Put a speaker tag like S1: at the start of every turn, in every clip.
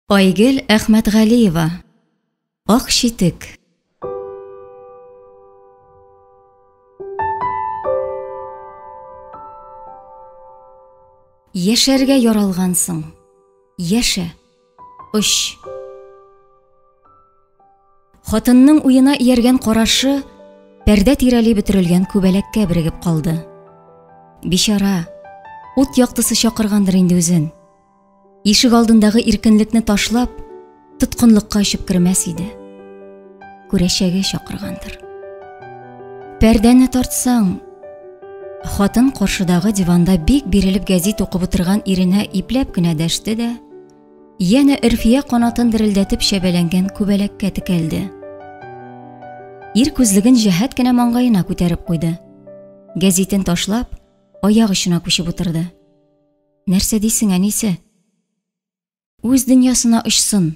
S1: Айгөл Әхмәтғалиева. Ақ шитек. Яшәргә яралгансың. Яшә. Үш. Хатынның уена ияргән карашы пәрдә тирәли бөтерелгән күбәләккә бирегеп калды. Бишара, ут яктысы чакыргандыр инде үзен. Ишек алдындагы иркенлекне ташлап, тоткынлыкка очып кермәс иде. Күрәшәге чакыргандыр. Пәрдәне тартсаң, хатын каршыдагы диванда бик бирелеп гәзит укып утырган иренә ипләп кенә дәште дә, яна Ирфия канатын дерелдәтеп шәбәләнгән күбәләккә текәлде. Ир күзлеген җәһәт кенә маңгаена күтәреп куйды. Гәзитен ташлап, аяк очына күчеп утырды. Нәрсә дисең, әнисе? Үз дөньясына очсын,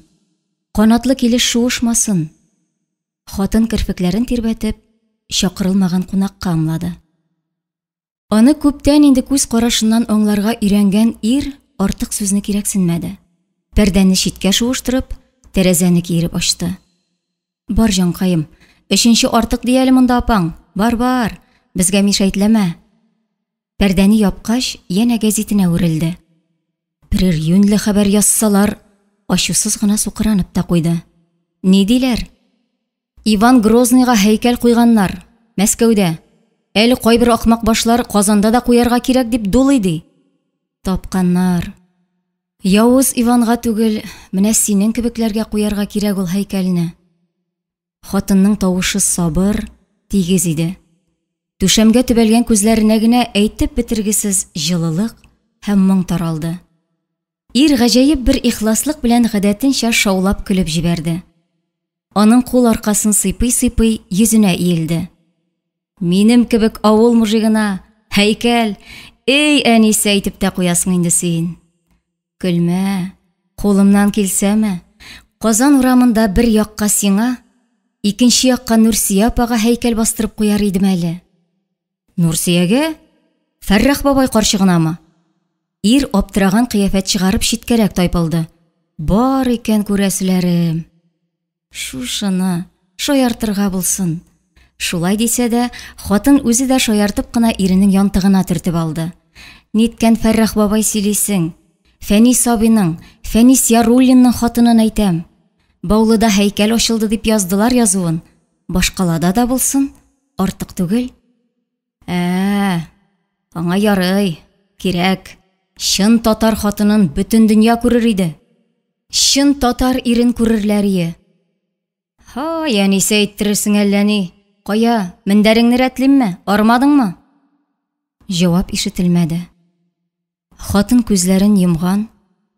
S1: канатлы килеш шуышмасын. Хатын керфекләрен тирбәтеп, чакырылмаган кунакка ымлады. Аны күптән инде күз карашыннан аңларга өйрәнгән ир артык сүзне кирәксенмәде. Пәрдәне читкә шуыштырып, тәрәзәне киереп ачты. Бар җанкаем, өченче артык дияле монда апаң. Бар, безгә мишәйтләмә. Пәрдәне япкач, яна гәзитенә үрелде. Берәр юньле хәбәр язсалар, ачусыз гына сукыранып та куйды. Ни диләр? Иван Грозныйга һәйкәл куйганнар, Мәскәүдә. Әле кайбер ахмак башлар Казанда да куярга кирәк дип дулый ди. Тапканнар. Явыз Иванга түгел, менә синең кебекләргә куярга кирәк ул һәйкәлне. Хатынның тавышы сабыр, тигез иде. Түшәмгә төбәлгән күзләренә генә әйтеп бетергесез җылылык һәм моң таралды. Ир гаҗәеп бер ихласлык белән гадәтенчә шаулап көлеп җибәрде. Аның кул аркасын сыйпый-сыйпый йөзенә иелде. Минем кебек авыл мужигына һәйкәл, эй әнисе әйтеп тә куясың инде син. Көлмә, кулымнан килсәме, Казан урамында бер якка сиңа, икенче якка Нурсия апага һәйкәл бастырып куяр идем әле. Нурсиягә? Фәррах бабай карчыгынамы? Ир аптыраган кыяфәт чыгарып читкәрәк тайпылды. Бар икән күрәселәрем. Шушыны шаяртырга булсын. Шулай дисә дә, хатын үзе дә шаяртып кына иренең янтыгына төртеп алды. Ниткән Фәррах бабай сөйлисең? Фәнис абыйның, Фәнис Яруллинның хатынын әйтәм. Баулыда һәйкәл ачылды дип яздылар язуын. Башкалада да булсын, артык түгел. Аңа ярый, кирәк. Шын татар хатынын бүтән дөнья күрер иде. Шын татар ирен күрерләр. Әнисе әйттерсең әллә ни? Кая, мендәреңне рәтлимме? Армадыңмы? Җавап ишетелмәде. Хатын күзләрен йомган,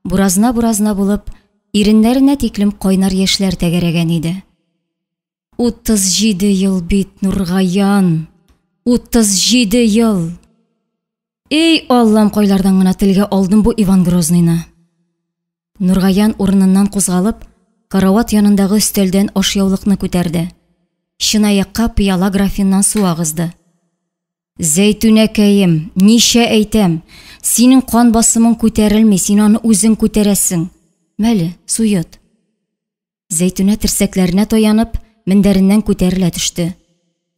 S1: буразна булып, иреннәренә тиклем кайнар яшьләр тәгәрәгән иде. 37 ел бит, Нургаян. 37 ел. Эй, Аллам, кайлардан гына телгә алдым бу Иван Грозныйны. Нургаян урыныннан кузгалып, карават янындагы өстәлдән ашъяулыкны күтәрде. Чынаякка пыяла графиннан су агызды. Зәйтүнәкәем, ничә әйтәм, синең кан басымың күтәрелми, син аны үзең күтәрәсең. Мәле, су йот. Зәйтүнә терсәкләренә таянып, мендәреннән күтәрелә төште.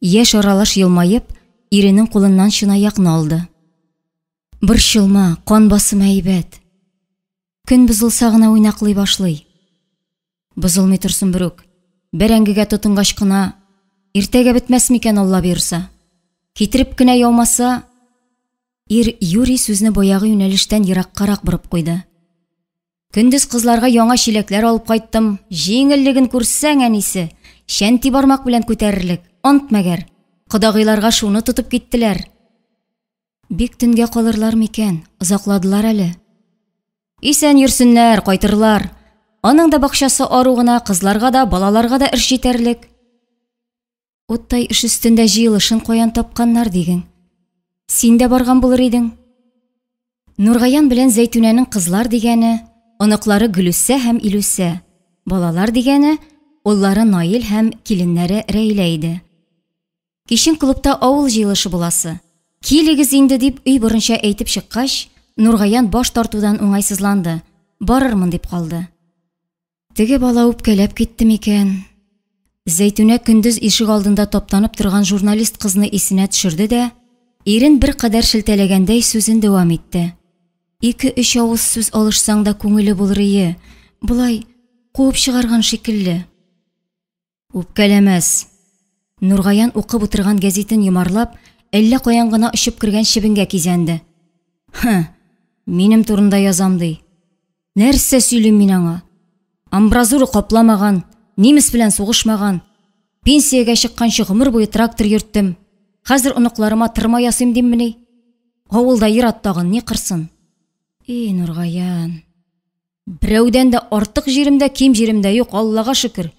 S1: Яшь аралаш елмаеп, иренең кулыннан чынаякны алды. Борчылма, кан басым әйбәт. Көн бозылса гына уйнаклый башлый. Бозылмый торсын берүк. Бәрәңгегә тотынгач кына, иртәгә бетмәс микән Алла бирса. Китереп кенә яумаса, ир Юрий сүзне боягы юнәлештән ераккарак борып куйды. Көндез кызларга яңа чиләкләр алып кайттым. Җиңеллеген күрсәң, әнисе, шәнти бармак белән күтәрерлек. Ант мәгәр. Кодагыйларга шуны тотып киттеләр. Бик төнгә калырлар микән? Озакладылар әле. Исән йөрсеннәр, кайтырлар. Аның да бакчасы ару гына, кызларга да, балаларга да эш җитәрлек. Уттай эш өстендә җыелышын каян тапканнар дигән. Син дә барган булыр идең. Нургаян белән Зәйтүнәнең кызлар дигәне, оныклары Гөлүсә һәм Илүсә. Балалар дигәне, уллары Наил һәм киленнәре Рәйлә иде. Кичен клубта авыл җыелышы буласы. Килегез инде дип өй борынча әйтеп чыккач, Нургаян баш тартудан уңайсызланды. Барырмын дип калды. Теге бала үпкәләп китте микән? Зәйтүнә көндіз ишек алдында топтанып торган журналист кызны исенә төшерде дә, ирен бер кадәр шелтәләгәндәй сүзен дәвам итте. 2-3 авыз сүз алышсаң да күңеле булыр ие. Булай куып чыгарган шикелле. Үпкәләмәс. Нургаян укып утырган гәзитен йомарлап, әллә каян гына очып кергән чебенгә кизәнде. Минем турында язам ди. Нәрсә сөйлим мин аңа? Амбразура капламаган, немец белән сугышмаган. Пенсиягә чыкканчы гомер буе трактор йөрттем. Хәзер оныкларыма тырма ясыйм диммени? Авылда йөрат тагын ни кырсын? Нургаян. Берәүдән дә артык җиремдә, ким җиремдә юк, Аллага шөкер.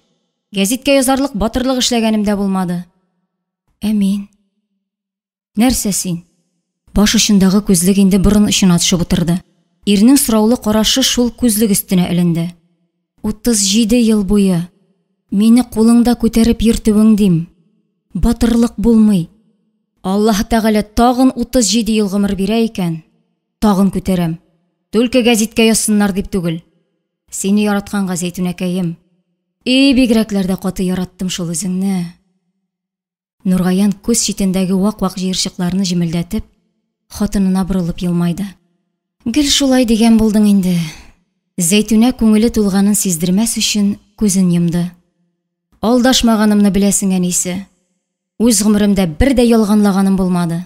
S1: Гәзиткә язарлык батырлык эшләгәнем дә булмады. Мин? Нәрсә син? Баш очындагы күзлек инде борын очына төшеп утырды. Ирнең сораулы карашы шул күзлек өстенә эленде. 37 ел буе мине кулыңда күтәреп йөртүең дим. Батырлык булмый. Аллаһ Тәгалә тагын 37 ел гомер бирә икән. Тагын күтәрәм. Түлке гәзиткә язсыннар дип түгел. Сине яратканга Зәйтүнәкәем. Бигрәкләрдә каты яраттым шул үзеңне. Нургаян күз читендәге вак-вак җыерчыкларны җимелдәтеп, хатынына борылып елмайды. Гел шулай дигән булдың инде. Зәйтүнә күңеле тулганын сиздермәс өчен күзен йомды. Алдашмаганымны беләсең әнисе. Үз гомеремдә бер дә ялганлаганым булмады.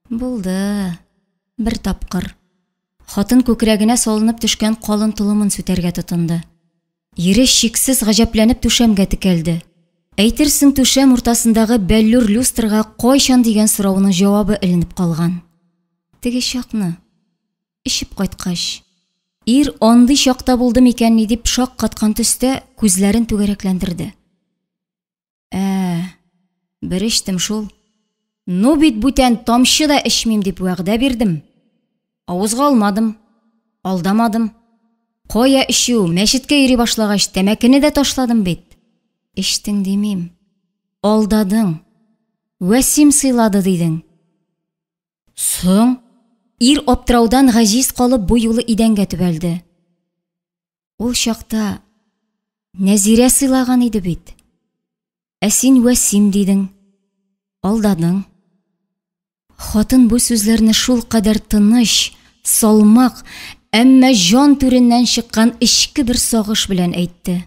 S1: Булды. Бер тапкыр. Хатын күкрәгенә салынып төшкән калын тулымын сүтәргә тотынды. Ире шиксез гаҗәпләнеп түшәмгә текәлде. Әйтерсең түшәм уртасындагы бәллүр люстрга кайчан дигән соравының җавабы эленеп калган. Теге чакны ишеп кайткач, ир андый чакта булды микән ни дип шак каткан төстә күзләрен түгәрәкләндерде. Бер эчтем шул. Ну бит бүтән тамчы да эчмим дип вәгъдә бирдем. Авызга алмадым, алдамадым. Кая ишү, мәчеткә йөри башлагач тәмәкене дә ташладым бит. Иштең димим. Алдадың. Вәсим сыйлады дидең. Соң, ир аптыраудан гаҗиз калып бу юлы идәнгә төбәлде. Ул чакта Нәзирә сыйлаган иде бит. Син Вәсим дидең. Алдадың. Хатын бу сүзләрне шул кадәр тыныч, салмак, әмма җан түреннән чыккан ичке бер сагыш белән әйтте.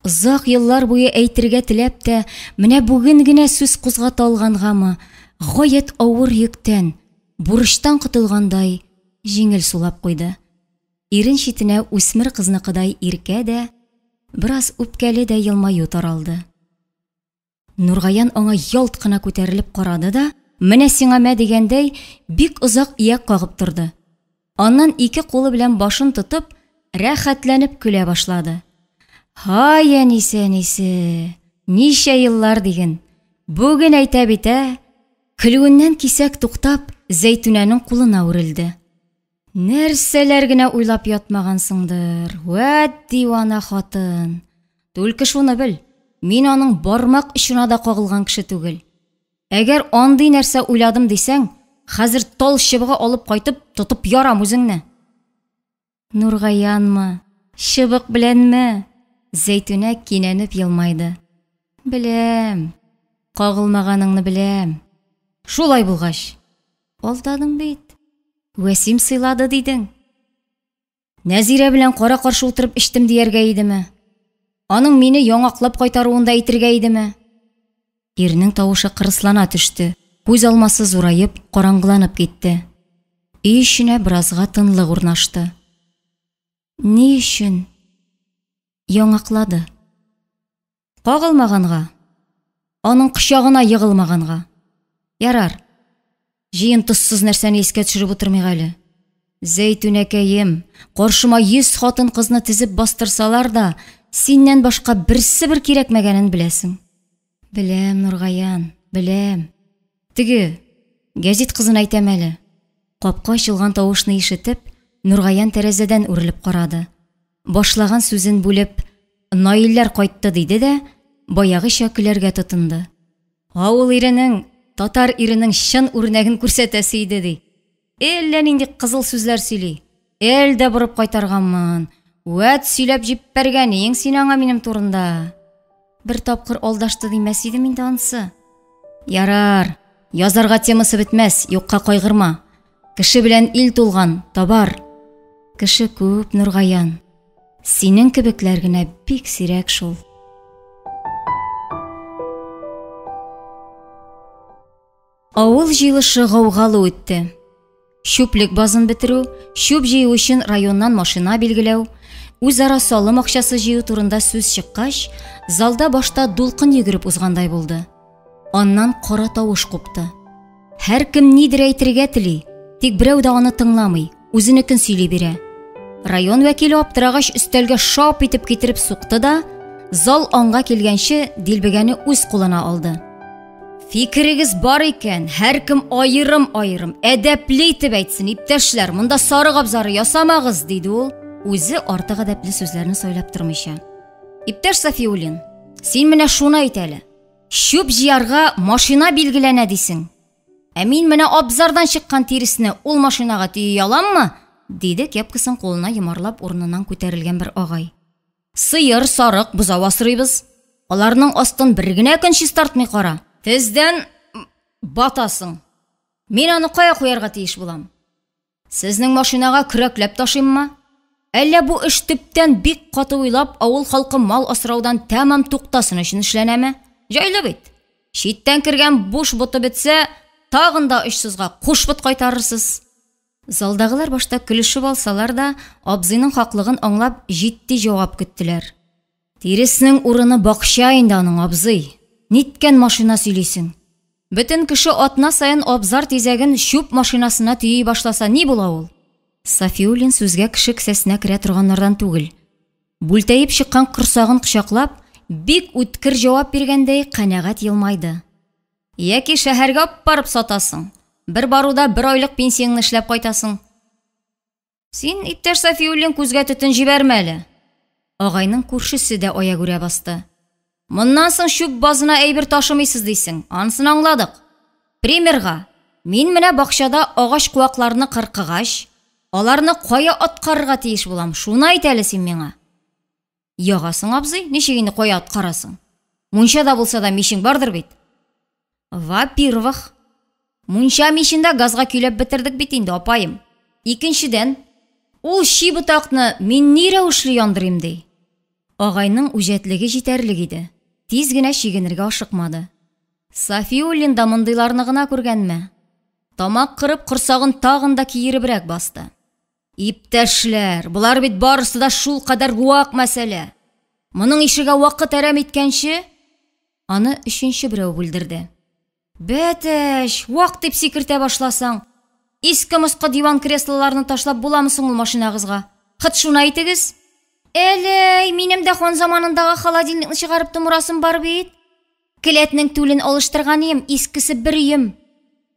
S1: Узак еллар буе әйтергә теләп тә, менә бүген генә сүз кузгата алгангамы, гаять авыр йөктән, бурычтан котылгандай, җиңел сулап куйды. Ирен читенә үсмер кызныкыдай иркә дә, бераз үпкәле дә елмаю таралды. Нургаян аңа ялт кына күтәрелеп карады да, менә сиңа мә дигәндәй, бик озак ияк кагып торды. Аннан ике кулы белән башын тотып, рәхәтләнеп көлә башлады. Һай, әнисе, ничә еллар диген. Бүген әйтә бит, көлүеннән кисәк туктап, Зәйтүнәнең кулына үрелде. Нәрсәләр генә уйлап ятмагансыңдыр, вәт дивана хатын. Түлке шуны бел, мин аның бармак очына да кагылган кеше түгел. Әгәр андый нәрсә уйладым дисәң, хәзер тал чыбыгы алып кайтып, тотып ярам үзеңне. Нургаянмы? Чыбык беләнме? Зәйтүнә кинәнеп елмайды. Беләм. Кагылмаганыңны беләм. Шулай булгач, алдадың бит. Вәсим сыйлады дидең. Нәзирә белән кара каршы утырып эчтем дияргә идеме? Аның мине яңаклап кайтаруында әйтергә идеме? Ирнең тавышы кырыслана төште. Күз алмасы зурайып, караңгыланып китте. Өй эченә беразга тынлык урнашты. Ни өчен? Яңаклады. Кагылмаганга, аның кочагына егылмаганга. Ярар. Җыен тозсыз нәрсәне искә төшереп утырмыйк әле. Зәйтүнәкәем, каршыма 100 хатын кызны тизеп бастырсалар да, синнән башка берсе бер кирәкмәгәнен беләсең. Беләм, Нургаян, беләм. Теге, гәзит кызын әйтәм әле. Капка ачылган тавышны ишетеп, Нургаян тәрәзәдән үрелеп карады. Башлаган сүзен бүлеп, Наилләр кайтты диде дә, баягыча көләргә тотынды. Авыл иренең, татар иренең чын үрнәген күрсәтәсе иде ди. Әллә нинди кызыл сүзләр сөйли. Әлдә бурып кайтарганмын. Вәт сөйләп җиппәргәнең син аңа минем турында. Бер тапкыр алдашты димәс идем инде ансы. Ярар, язарга темасы бетмәс, юкка кайгырма. Кеше белән ил тулган, табар. Кеше күп, Нургаян. Синең кебекләр генә бик сирәк шул. Авыл җыелышы гаугалы үтте. Шүплек базын бетерү, шүп җыю өчен районнан машина билгеләү, үзара салым акчасы җыю турында сүз чыккач, залда башта дулкын йөгереп узгандай булды. Аннан кара тавыш купты. Һәр кем нидер әйтергә тели, тик берәү дә аны тыңламый, үзенекен сөйли бирә. Район вәкиле аптырагач өстәлгә шап итеп китереп сукты да, зал аңга килгәнче дилбегәне үз кулына алды. Фикерегез бар икән, һәр кем айырым-айырым, әдәпле итеп әйтсен, иптәшләр, монда сарык абзары ясамагыз, диде ул, үзе артык әдәпле сүзләрне сөйләп тормыйча. Иптәш Сафиуллин, син менә шуны әйт әле. Шүп җыярга машина билгеләнә дисең. Ә мин менә абзардан чыккан тиресне ул машинага төйи аламмы? Диде кепкасын кулына йомарлап урыныннан күтәрелгән бер агай. Сыер, сарык, бузау асрыйбыз. Аларның астын бер генә көн чистартмый кара. Тездән батасың. Мин аны кая куярга тиеш булам? Сезнең машинага көрәкләп ташыйммы? Әллә бу эш төптән бик каты уйлап, авыл халкы мал асраудан тәмам туктасын өчен эшләнәме? Җайлы бит. Читтән кергән буш боты бетсә, тагын да очсызга куш бот кайтарырсыз. Залдагылар башта көлешеп алсалар да, абзыйның хаклыгын аңлап җитди җавап көттеләр. Тиреснең урыны бакча инде аның, абзый. Ниткән машина сөйлисең? Бөтен кеше атна саен абзар тизәген шүп машинасына төйи башласа ни була ул? Сафиуллин сүзгә кеше кесәсенә керә торганнардан түгел. Бүлтәеп чыккан корсагын кочаклап, бик үткер җавап биргәндәй канәгать елмайды. Яки шәһәргә барып сатасың. Бер баруда бер айлык пенсияңны эшләп кайтасың. Син, иптәш Сафиуллин, күзгә төтен җибәрмә әле. Агайның күршесе дә ая күрә басты. Моннан соң шүп базына әйбер ташымыйсыз дисең, анысын аңладык. Примерга, мин менә бакчада агач куакларны кыркыгач, аларны кая аткарырга тиеш булам, шуны әйт әле син миңа. Ягасың, абзый, ничек инде кая аткарасың? Мунчада булса да мишең бардыр бит. Во-первых, мунча мишендә газга көйләп бетердек бит инде, апайым. Икенчедән, ул ши бутакны мин ни рәвешле яндырыйм ди. Агайның үҗәтлеге җитәрлек иде. Тиз генә шигенергә ашыкмады. Сафиуллин да мондыйларны гына күргәнме? Тамак кырып корсагын тагын да киеребрәк басты. Иптәшләр, булар бит барысы да шул кадәр вак мәсьәлә. Моның ишегә вакыт әрәм иткәнче, аны өченче берәү бүлдерде. Бәтәш, вак дип сикертә башласаң, иске мыскы диван креслоларны ташлап буламы соң ул машинагызга? Хыт шуны әйтегез. Әлей, минем дә хан заманындагы холодильникны чыгарып тумырасым бар бит. Келәтнең түлен алыштырганым, искесе бер йым.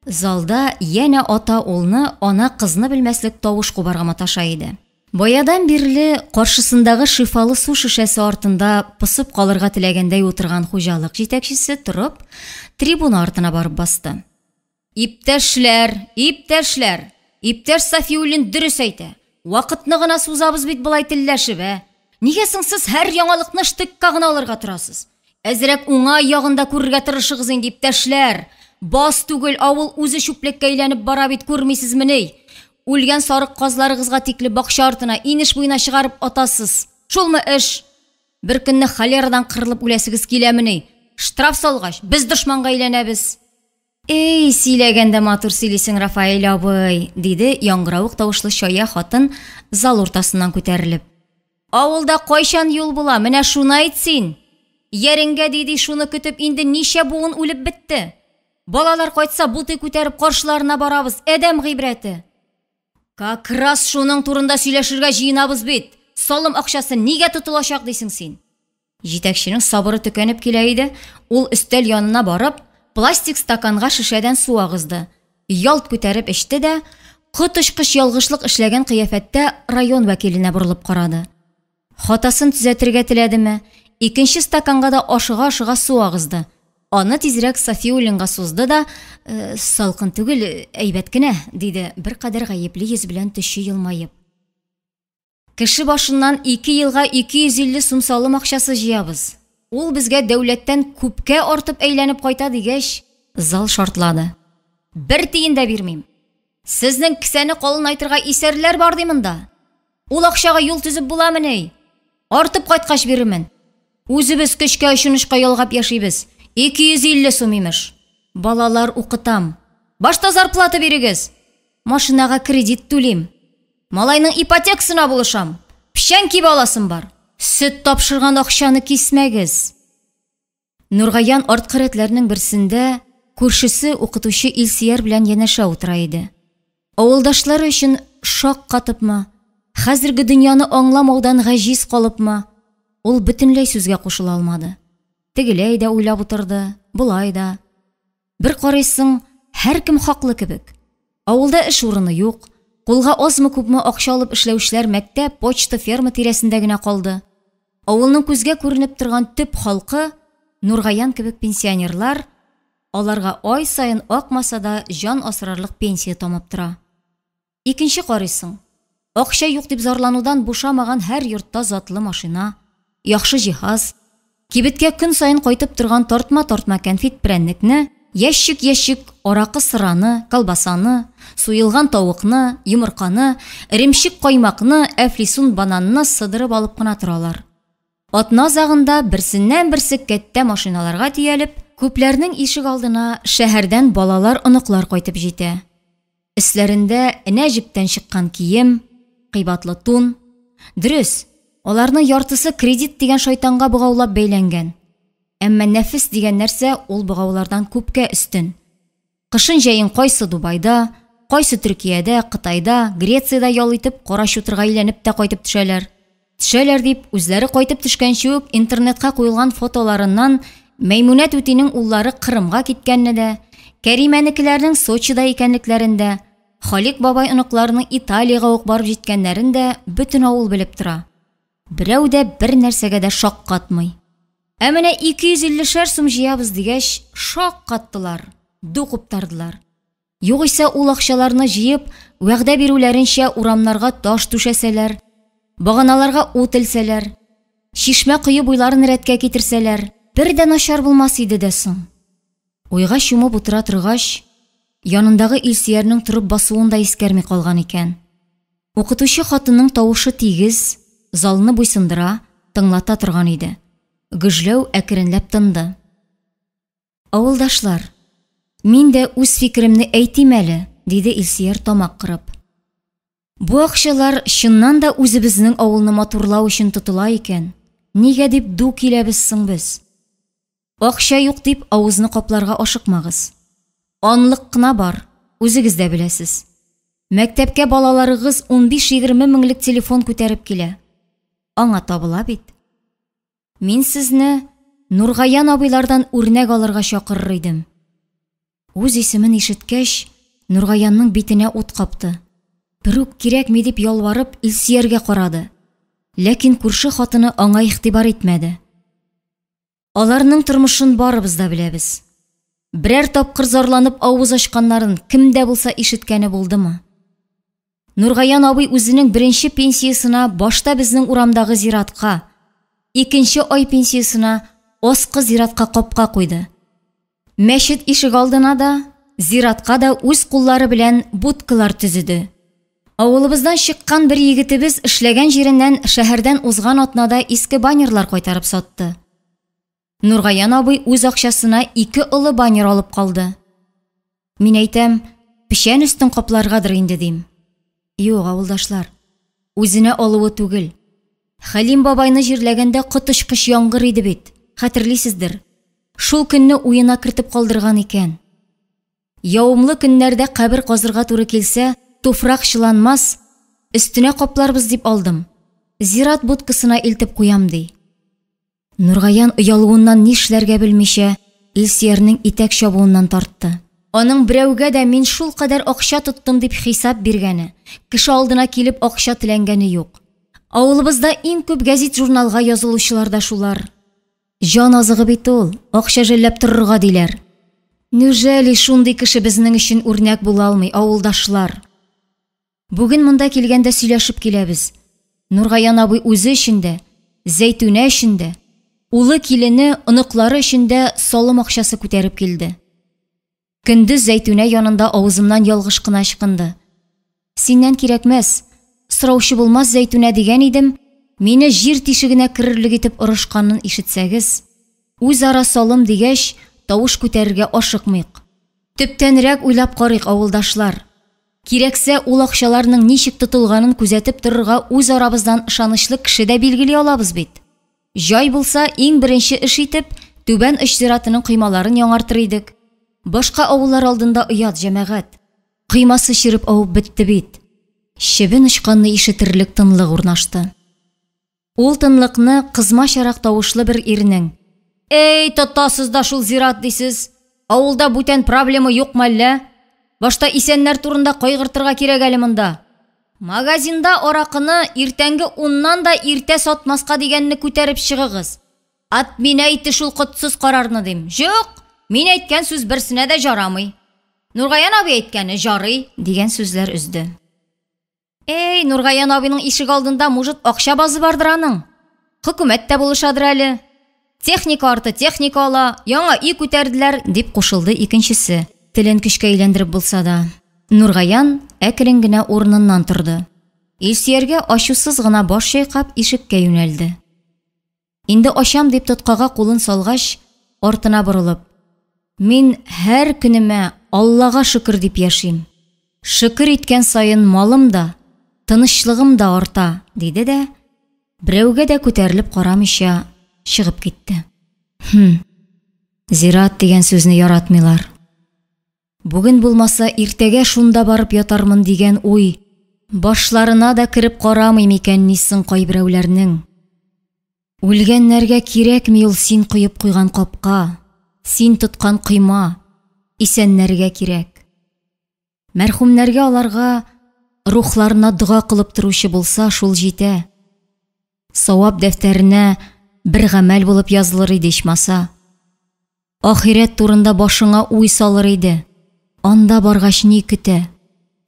S1: Залда яна ата улны, ана кызны белмәслек тавыш кубарга маташа иде. Баядан бирле каршысындагы шифалы су шишәсе артында пысып калырга теләгәндәй утырган хуҗалык җитәкчесе торып, трибуна артына барып басты. Иптәшләр, иптәшләр, иптәш Сафиуллин дөрес әйтә. Вакытны гына сузабыз бит булай телләшеп, Нигә соң сез һәр яңалыкны штыкка гына алырга торасыз? Әзрәк уңай ягында күрергә тырышыгыз инде, иптәшләр. Бас түгел, авыл үзе шүплеккә әйләнеп бара бит, күрмисезмени? Үлгән сарык казларыгызга тикле бакча артына, инеш буена чыгарып атасыз. Шулмы эш? Бер көнне холерадан кырылып үләсегез киләмени? Штраф салгач, без дошманга әйләнәбез. Эй, сөйләгәндә матур сөйлисең, Рафаэль абый, диде яңгыравык тавышлы чая хатын зал уртасыннан күтәрелеп. Авылда кайчан юл була, менә шуны әйт син. Яреңгә диде, шуны көтеп инде ничә буын үлеп бетте. Балалар кайтса, буты күтәреп каршыларына барабыз, әдәм гыйбрәте. Как раз шуның турында сөйләшергә җыенабыз бит. Салым акчасы нигә тотылачак дисең син? Җитәкченең сабыры төкәнеп килә иде, ул өстәл янына барып, пластик стаканга шешәдән су агызды. Ялт күтәреп эчте дә, котышкыч ялгышлык эшләгән кыяфәттә район вәкиленә борылып карады. Хатасын төзәтергә теләдеме? Икенче стаканга да ашыга-ашыга су агызды. Аны тизрәк Сафиуллинга сузды да, салкын түгел, әйбәт кенә, диде бер кадәр гаепле йөз белән төшү елмаеп. Кеше башыннан 2 елга 250 сум салым акчасы җыябыз. Ул безгә дәүләттән күпкә артып әйләнеп кайта дигәч, зал шартлады. Бер тиен дә бирмим. Сезнең кесәне калынайтырга исәрләр бар ди монда. Ул акчага юл төзеп буламы ни? Артып кайткач бирермен. Үзебез көчкә ышанышка ялгап яшибез. 250 сум имеш. Балалар укытам. Башта зарплата бирегез. Машинага кредит түлим. Малайның ипотекасына булышам. Пишән кип аласым бар. Сөт тапшырган акчаны кисмәгез. Нургаян арткы рәтләрнең берсендә күршесе укытучы Илсияр белән янәшә утыра иде. Авылдашлары өчен шак катыпмы, хәзерге дөньяны аңламаудан гаҗиз калыпмы, ул бөтенләй сүзгә кушыла алмады. Тегеләй дә уйлап утырды, булай да. Бер карыйсың, һәркем хаклы кебек. Авылда эш урыны юк, кулга азмы-күпме акча алып эшләүчеләр мәктәп, почта, ферма тирәсендә генә калды. Авылның күзгә күренеп торган төп халкы Нургаян кебек пенсионерлар, аларга ай сайын акмаса да җан асрарлык пенсия тамап тора. Икенче карыйсың, акча юк дип зарланудан бушамаган һәр йортта затлы машина, яхшы җиһаз, кибеткә көн сайын кайтып торган тартма-тартма кәнфит прәннекне, ящик аракы сыраны, колбасаны, суелган тавыкны, йомырканы, эремчек каймакны, әфлисун бананны сыдырып алып кына торалар. Атна загында берсеннән-берсе кәттә машиналарга тиялеп, күпләрнең ишек алдына шәһәрдән балалар, оныклар кайтып җитә. Исләрендә Нәҗиптән чыккан кием, кыйбатлы тун. Дөрес, аларның яртысы кредит дигән шайтанга бугаулап бәйләнгән. Әмма нәфис дигән нәрсә ул бугаулардан күпкә өстен. Кышын җәен кайсы Дубайда, кайсы Төркиядә, Кытайда, Грециядә ял итеп, карашутырга әйләнеп тә кайтып төшәләр. Төшәләр дип, үзләре кайтып төшкәнче үк интернетка куелган фотоларыннан Мәймүнә түтинең уллары Кырымга киткәнне дә, Кәримәнекеләрнең Сочида икәнлекләрен дә, Халик бабай оныкларының Италиягә ук барып җиткәннәрен дә бөтен авыл белеп тора. Берәү дә бер нәрсәгә дә шаккатмый. Ә менә 250 сум җыябыз дигәч, шаккаттылар, ду куптардылар. Югыйсә ул акчаларны җыеп, вәгъдә бирүләренчә урамнарга таш түшәсәләр, баганаларга ут элсәләр, шишмә кое буйларын рәткә китерсәләр, бер дә начар булмас иде дә соң. Уйга чумып утыра торгач, янындагы Илсиярның торып басуын да искәрми калган икән. Укытучы хатынның тавышы тигез, залны буйсындыра, тыңлата торган иде. Гөжләү әкренләп тынды. Авылдашлар, мин дә үз фикеремне әйтим әле, диде Илсияр тамак кырып. Бу акчалар чыннан да үзебезнең авылны матурлау өчен тотыла икән. Нигә дип ду киләбез соң без? Акча юк дип авызны капларга ашыкмагыз. Анлык кына бар, үзегез дә беләсез. Мәктәпкә балаларыгыз 15-20 меңлек телефон күтәреп килә. Аңа табыла бит. Мин сезне Нургаян абыйлардан үрнәк алырга чакырыр идем. Үз исемен ишеткәч, Нургаянның битенә ут капты. Бер үк кирәкми дип ялварып Илсияргә карады. Ләкин күрше хатыны аңа игътибар итмәде. Аларның тормышын барыбыз да беләбез. Берәр тапкыр зарланып авыз ачканнарын кемдә булса ишеткәне булдымы? Нургаян абый үзенең беренче пенсиясына башта безнең урамдагы зиратка, икенче ай пенсиясына аскы зиратка капка куйды. Мәчет ишек алдына да, зиратка да үз куллары белән будкалар төзеде. Авылыбыздан чыккан бер егетебез эшләгән җиреннән шәһәрдән узган атнада иске баннерлар кайтарып сатты. Нургаян абый үз акчасына 2 улы баннер алып калды. Мин әйтәм, печән өстен капларгадыр инде дим. Юк, авылдашлар, үзенә алуы түгел. Хәлим бабайны җирләгәндә котышкыч яңгыр иде бит. Хәтерлисездер. Шул көнне уена кертеп калдырган икән. Явымлы көннәрдә кабер казырга туры килсә, туфрак чыланмас, өстенә капларбыз дип алдым. Зират будкасына илтеп куям ди. Нургаян оялуыннан нишләргә белмичә, Илсиярның итәк чабуыннан тартты. Аның берәүгә дә мин шул кадәр акча тоттым дип хисап биргәне, кеше алдына килеп акча теләнгәне юк. Авылыбызда иң күп гәзит-журналга язылучылар да шулар. Җан азыгы бит ул, акча жәлләп торырга диләр. Нәҗәли шундый кеше безнең өчен үрнәк була алмый, авылдашлар. Бүген монда килгәндә сөйләшеп киләбез. Нургаян абый үзе эчендә, Зәйтүнә эчендә, улы килене, оныклары эчендә салым акчасы күтәреп килде. Көндез Зәйтүнә янында авызымнан ялгыш кына чыкынды. Синнән кирәкмәс, сораучы булмас Зәйтүнә дигән идем, мине җир тишегенә керерлек итеп орышканын ишетсәгез, үзара салым дигәч, тавыш күтәрергә ашыкмыйк. Төптәнрәк уйлап карыйк, авылдашлар. Кирәксә, ул акчаларның ничек тотылганын күзәтеп торырга үз арабыздан ышанычлы кеше дә билгели алабыз бит. Җай булса, иң беренче эш итеп, Түбән Оч зиратының кыймаларын яңартыр идек. Башка авыллар алдында оят җәмәгать. Кыймасы чиреп авып бетте бит. Чебен очканны ишетерлек тынлык урнашты. Ул тынлыкны кызмачарак тавышлы бер ирнең: "Эй, тотасыз да шул зират дисез. Авылда бүтән проблема юкмы әллә? Башта исәннәр турында кайгыртырга кирәк әле монда. Магазинда аракыны иртәнге 10ннан да иртә сатмаска дигәнне күтәреп чыгыгыз. Ат мин әйтте шул котсыз карарны дим. Юк, мин әйткән сүз берсенә дә жарамый. Нургаян абый әйткәне жарый" дигән сүзләр үзде. Эй, Нургаян абыйның ишек алдында мужит акча базы бардыр аның. Хөкүмәт тә булышадыр әле. Техника арты техника ала, яңа үй күтәрделәр, дип кушылды икенчесе. Телен көчкә әйләндереп булса да. Нургаян әкрен генә урыныннан торды. Илсияргә ачусыз гына баш чайкап ишеккә юнәлде. Инде ачам дип тоткага кулын салгач, артына борылып: "Мин һәр көнемә Аллага шөкер дип яшим. Шөкер иткән сайын малым да, тынычлыгым да арта", диде дә, берәүгә дә күтәрелеп карамыйча чыгып китте. Зират дигән сүзне яратмыйлар. Бүген булмаса иртәгә шунда барып ятармын дигән уй башларына да кереп карамый микән нисен кайберәүләрнең. Үлгәннәргә кирәкми ул син куеп куйган капка, син тоткан кыйма, исәннәргә кирәк. Мәрхүмнәргә аларга рухларына дуга кылып торучы булса, шул җитә. Савап дәфтәренә бер гамәл булып язылыр иде ичмаса. Ахирет турында башыңа уй салыр иде. Анда баргач ни көтә?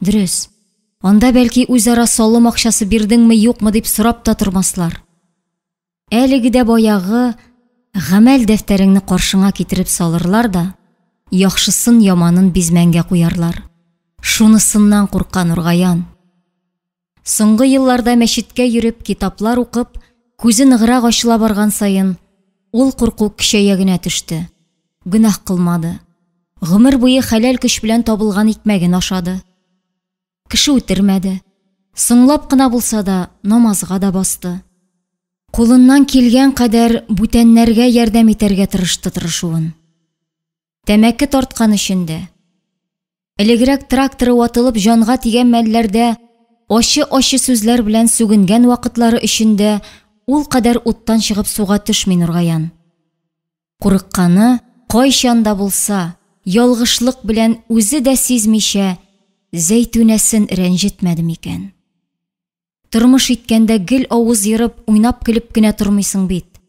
S1: Дөрес. Анда бәлки үзара салым акчасы бирдеңме, юкмы дип сорап та тормаслар. Әлеге дә баягы гамәл дәфтәреңне каршыңа китереп салырлар да, яхшысын яманын бизмәнгә куярлар. Шунысыннан курккан Нургаян. Соңгы елларда мәчеткә йөреп, китаплар укып, күзе ныграк ачыла барган сайын, ул курку көчәя генә төште. Гөнаһ кылмады. Гомер буе хәләл көч белән табылган икмәген ашады. Кеше үтермәде. Соңлап кына булса да намазга да басты. Кулыннан килгән кадәр бүтәннәргә ярдәм итәргә тырышты тырышуын. Тәмәке тарткан өчендә. Элегрәк тракторы ватылып җанга тигән мәлләрдә ачы сүзләр белән сүгенгән вакытлары өчендә ул кадәр уттан чыгып суга төшми Нургаян. Курыкканы кайчанда булса, ялгышлык белән үзе дә сизмичә Зәйтүнәсен рәнҗетмәде микән? Тормыш иткәндә гел авыз йырып, уйнап көлеп кенә тормыйсың бит.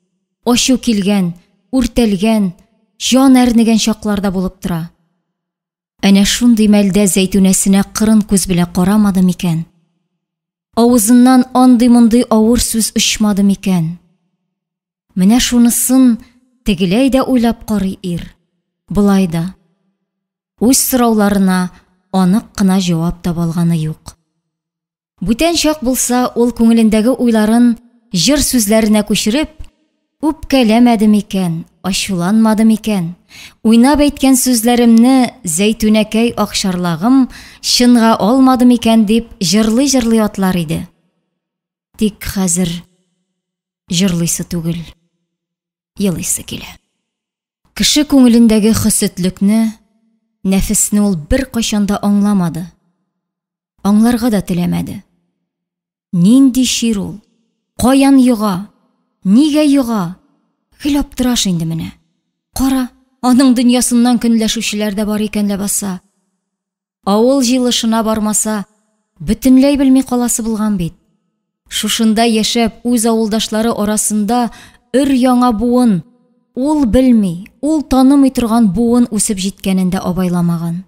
S1: Ачу килгән, үртәлгән, җан әрнегән чакларда булып тора. Әнә шундый мәлдә Зәйтүнәсенә кырын күз белән карамады микән? Авызыннан андый-мондый авыр сүз очмады микән? Менә шунысын тегеләй дә уйлап карый ир. Булай да. Үз сорауларына анык кына җавап таба алганы юк. Бүтән чак булса, ул күңелендәге уйларын җыр сүзләренә күчереп, үпкәләмәде микән, ачуланмады микән? Уйнап әйткән сүзләремне Зәйтүнәкәй акчарлагым чынга алмады микән дип җырлый-җырлый атлар иде. Тик хәзер җырлыйсы түгел, елыйсы килә. Кеше күңелендәге хөсетлекне, нәфесне ул бер кайчанда аңламады. Аңларга да теләмәде. Нинди шир ул? Каян йога? Нигә йога? Гел аптыраш инде менә. Кара, аның дөньясыннан көнләшүчеләр дә бар икән ләбаса. Авыл җыелышына бармаса, бөтенләй белми каласы булган бит. Шушында яшәп, үз авылдашлары арасында өр-яңа буын, ул белми, ул танымый торган буын үсеп җиткәнен дә абайламаган.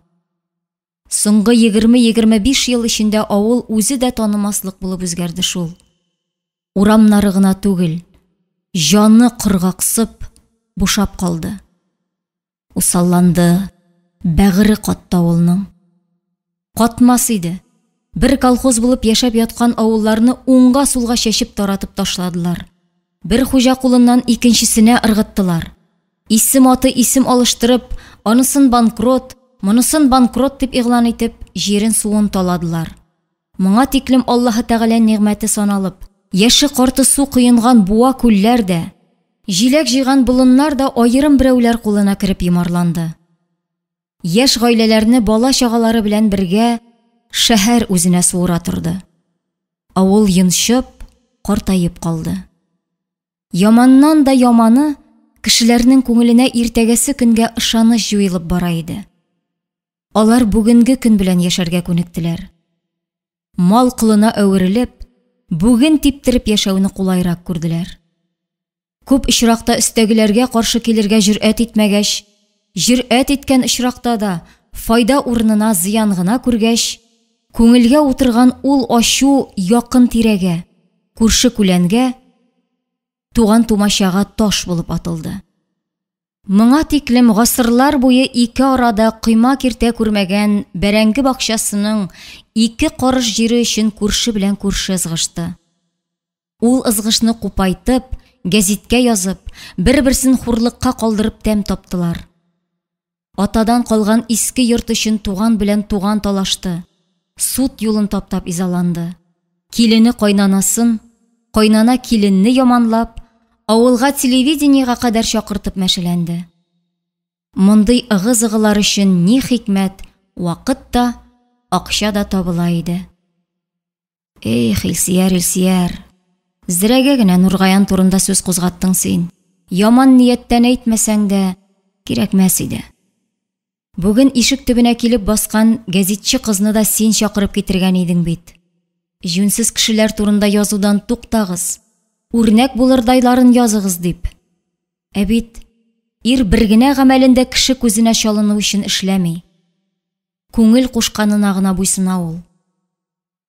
S1: Соңгы 20-25 ел эчендә авыл үзе дә танымаслык булып үзгәрде шул. урамнары гына түгел, жаны кыргаксып, бушап калды. Усалланды, бәгыре катты авылның. Катмас иде. Бер колхоз булып яшәп яткан авылларны уңга сулга чәчеп таратып ташладылар. Бер хуҗа кулыннан икенчесенә ыргыттылар. Исем аты исем алыштырып, анысын банкрот, монысын банкрот дип игълан итеп, җирен суын таладылар. Моңа тиклем Аллаһы Тәгалә нигъмәте саналып, яше карты су кыйынган буа күлләр дә, җиләк җыйган болыннар да аерым берәүләр кулына кереп йомарланды. Яшь гаиләләрне бала-чагалары белән бергә шәһәр үзенә суыра торды. Авыл йончып, картаеп калды. Яманнан да яманы кешеләрнең күңеленә иртәгәсе көнгә ышаныч җуелып бара иде. Алар бүгенге көн белән яшәргә күнектеләр. Мал кылына әверелеп, бүген типтереп яшәүне кулайрак күрделәр. Күп очракта өстәгеләргә каршы килергә җөрьәт итмәгәч, җөрьәт иткән очракта да файда урынына зыян гына күргәч, күңелгә утырган ул ачу якын тирәгә, күрше-күләнгә, туган-тумачага таш булып атылды. Моңа тиклем гасырлар буе ике арада кыйма киртә күрмәгән бәрәңге бакчасының 2 карыш җире өчен күрше белән күрше ызгышты. Ул ызгышны купайтып, гәзиткә язып, бер-берсен хурлыкка калдырып тәм таптылар. Атадан калган иске йорт өчен туган белән туган талашты. Суд юлын таптап изаланды. Килене кайнанасын, кайнана киленне яманлап, авылга телевидениега кадәр чакыртып мәшәләнде. Мондый ыгы-зыгылар өчен ни хикмәт, вакыт та, акча да табыла иде. Эх, Илсияр, зрәгә генә Нургаян турында сүз кузгаттың син. Яман нияттән әйтмәсәң дә кирәкмәс иде. Бүген ишек төбенә килеп баскан гәзитче кызны да син чакырып китергән идең бит. Җүнсез кешеләр турында язудан туктагыз. Үрнәк булырдайларын языгыз дип. Ә бит ир бер генә гамәлендә кеше күзенә чалыну өчен эшләми. Күңел кушканына гына буйсына ул.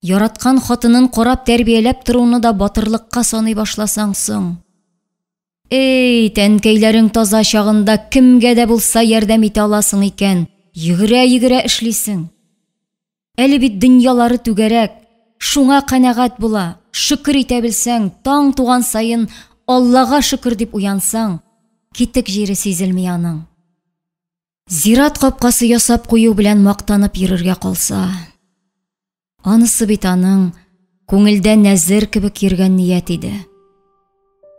S1: Яраткан хатынын карап тәрбияләп торуны да батырлыкка саный башласаң соң. Эй, тәнкәйләрең таза чагында кемгә дә булса ярдәм итә аласың икән, йөгерә эшлисең. Әле бит дөньялары түгәрәк, шуңа канәгать була. Шөкер итә белсәң, таң туган сайын Аллага шөкер дип уянсаң, китек җире сизелми аның. Зират капкасы ясап кую белән мактанып йөрергә калса, анысы бит аның күңелдә нәзер кебек йөргән ният иде.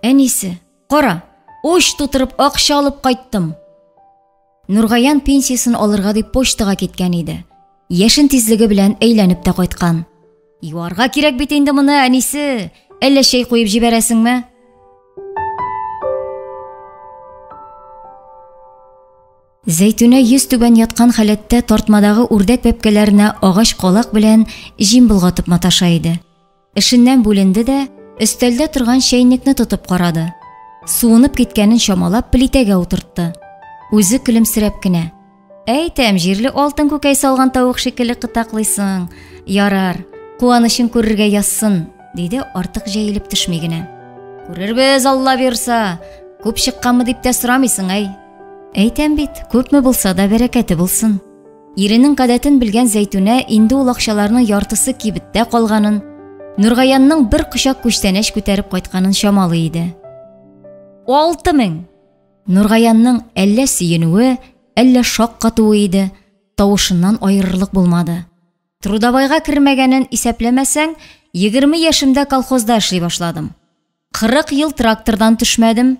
S1: Әнисе, кара, оч тутырып акча алып кайттым. Нургаян пенсиясын алырга дип почтага киткән иде. Яшен тизлеге белән әйләнеп тә кайткан. Юарга кирәк бит инде моны, әнисе. Әллә шәй куеп җибәрәсеңме? Зәйтүнә йөз түбән яткан хәләттә тартмадагы үрдәк бәпкәләренә агач калак белән җим булгатып маташа иде. Эшеннән бүленде дә, өстәлдә торган чәйнекне тотып карады. Суынып киткәнен чамалап плитәгә утыртты. Үзе көлемсерәп кенә: "Әйтәм, җирле алтын күкәй салган тавык шикелле кытаклыйсың. Ярар, куанычын күрергә язсын", диде артык җәелеп төшми генә. "Күрербез, Алла бирса. Күп чыкканмы дип тә сорамыйсың, әй?" "Әйтәм бит, күпме булса да бәрәкәте булсын." Иренең кадәтен белгән Зәйтүнә инде ул акчаларның яртысы кибеттә калганын, Нургаянның бер кочак күчтәнәч күтәреп кайтканын чамалы иде. 6000! Нургаянның әллә сөенүе, әллә шаккатуы иде, тавышыннан аерырлык булмады. Трудовайга кермәгәнен исәпләмәсәң, 20 яшемдә колхозда эшли башладым. 40 ел трактордан төшмәдем.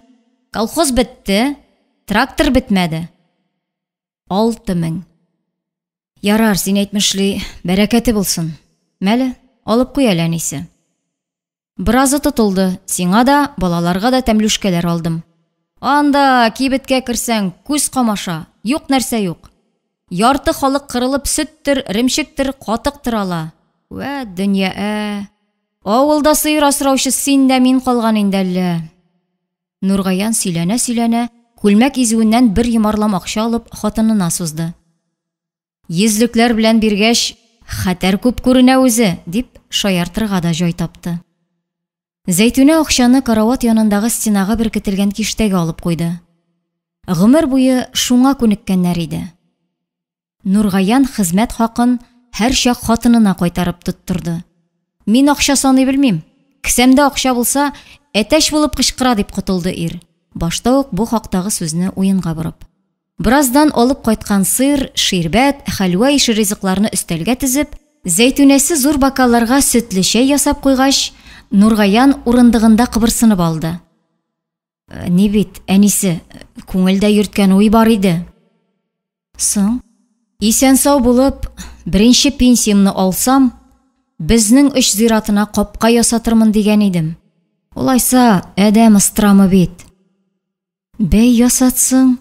S1: Колхоз бетте, трактор бетмәде. 6000. Ярар, син әйтмешли, бәрәкәте булсын. Мәле, алып куй әле, әнисе. Биразы тотылды, сиңа да, балаларга да тәмлүшкәләр алдым. Анда кибеткә керсәң, күз камаша, юк нәрсә юк. Ярты халык кырылып сөттер, ремчектер, катыктыр ала. Вә дөнья, авылда сыйыр асраучы син дә мин калган инде әллә. Нургаян сөйләнә, күлмәк изүеннән бер йомарлам акча алып хатынына сузды. Йөзлекләр белән биргәч, хәтәр күп күренә үзе, дип шаяртырга да җай тапты. Зәйтүнә акчаны карават янындагы стенага беркетелгән киштәгә алып куйды. Гомер буе шуңа күнеккәннәр иде. Нургаян хезмәт хакын һәр чак хатынына кайтарып тоттырды. Мин акча саный белмим. Кесәмдә акча булса, әтәч булып кычкыра дип котылды ир. Башта ук бу хактагы сүзне уенга борып. Бираздан алып кайткан сыр, ширбәт, хәлвә ише ризыкларны өстәлгә тезеп, Зәйтүнәсе зур бокалларга сөтле чәй ясап куйгач, Нургаян урындыгында кыбырсынып алды. Ни бит, әнисе, күңелдә йөрткән уй бар иде. Соң, исән сау булып, беренче пенсиямны алсам, безнең өч зиратына капка ясатырмын дигән идем. Улайса, әдәм ыстырамы бит. Бәй ясатсың.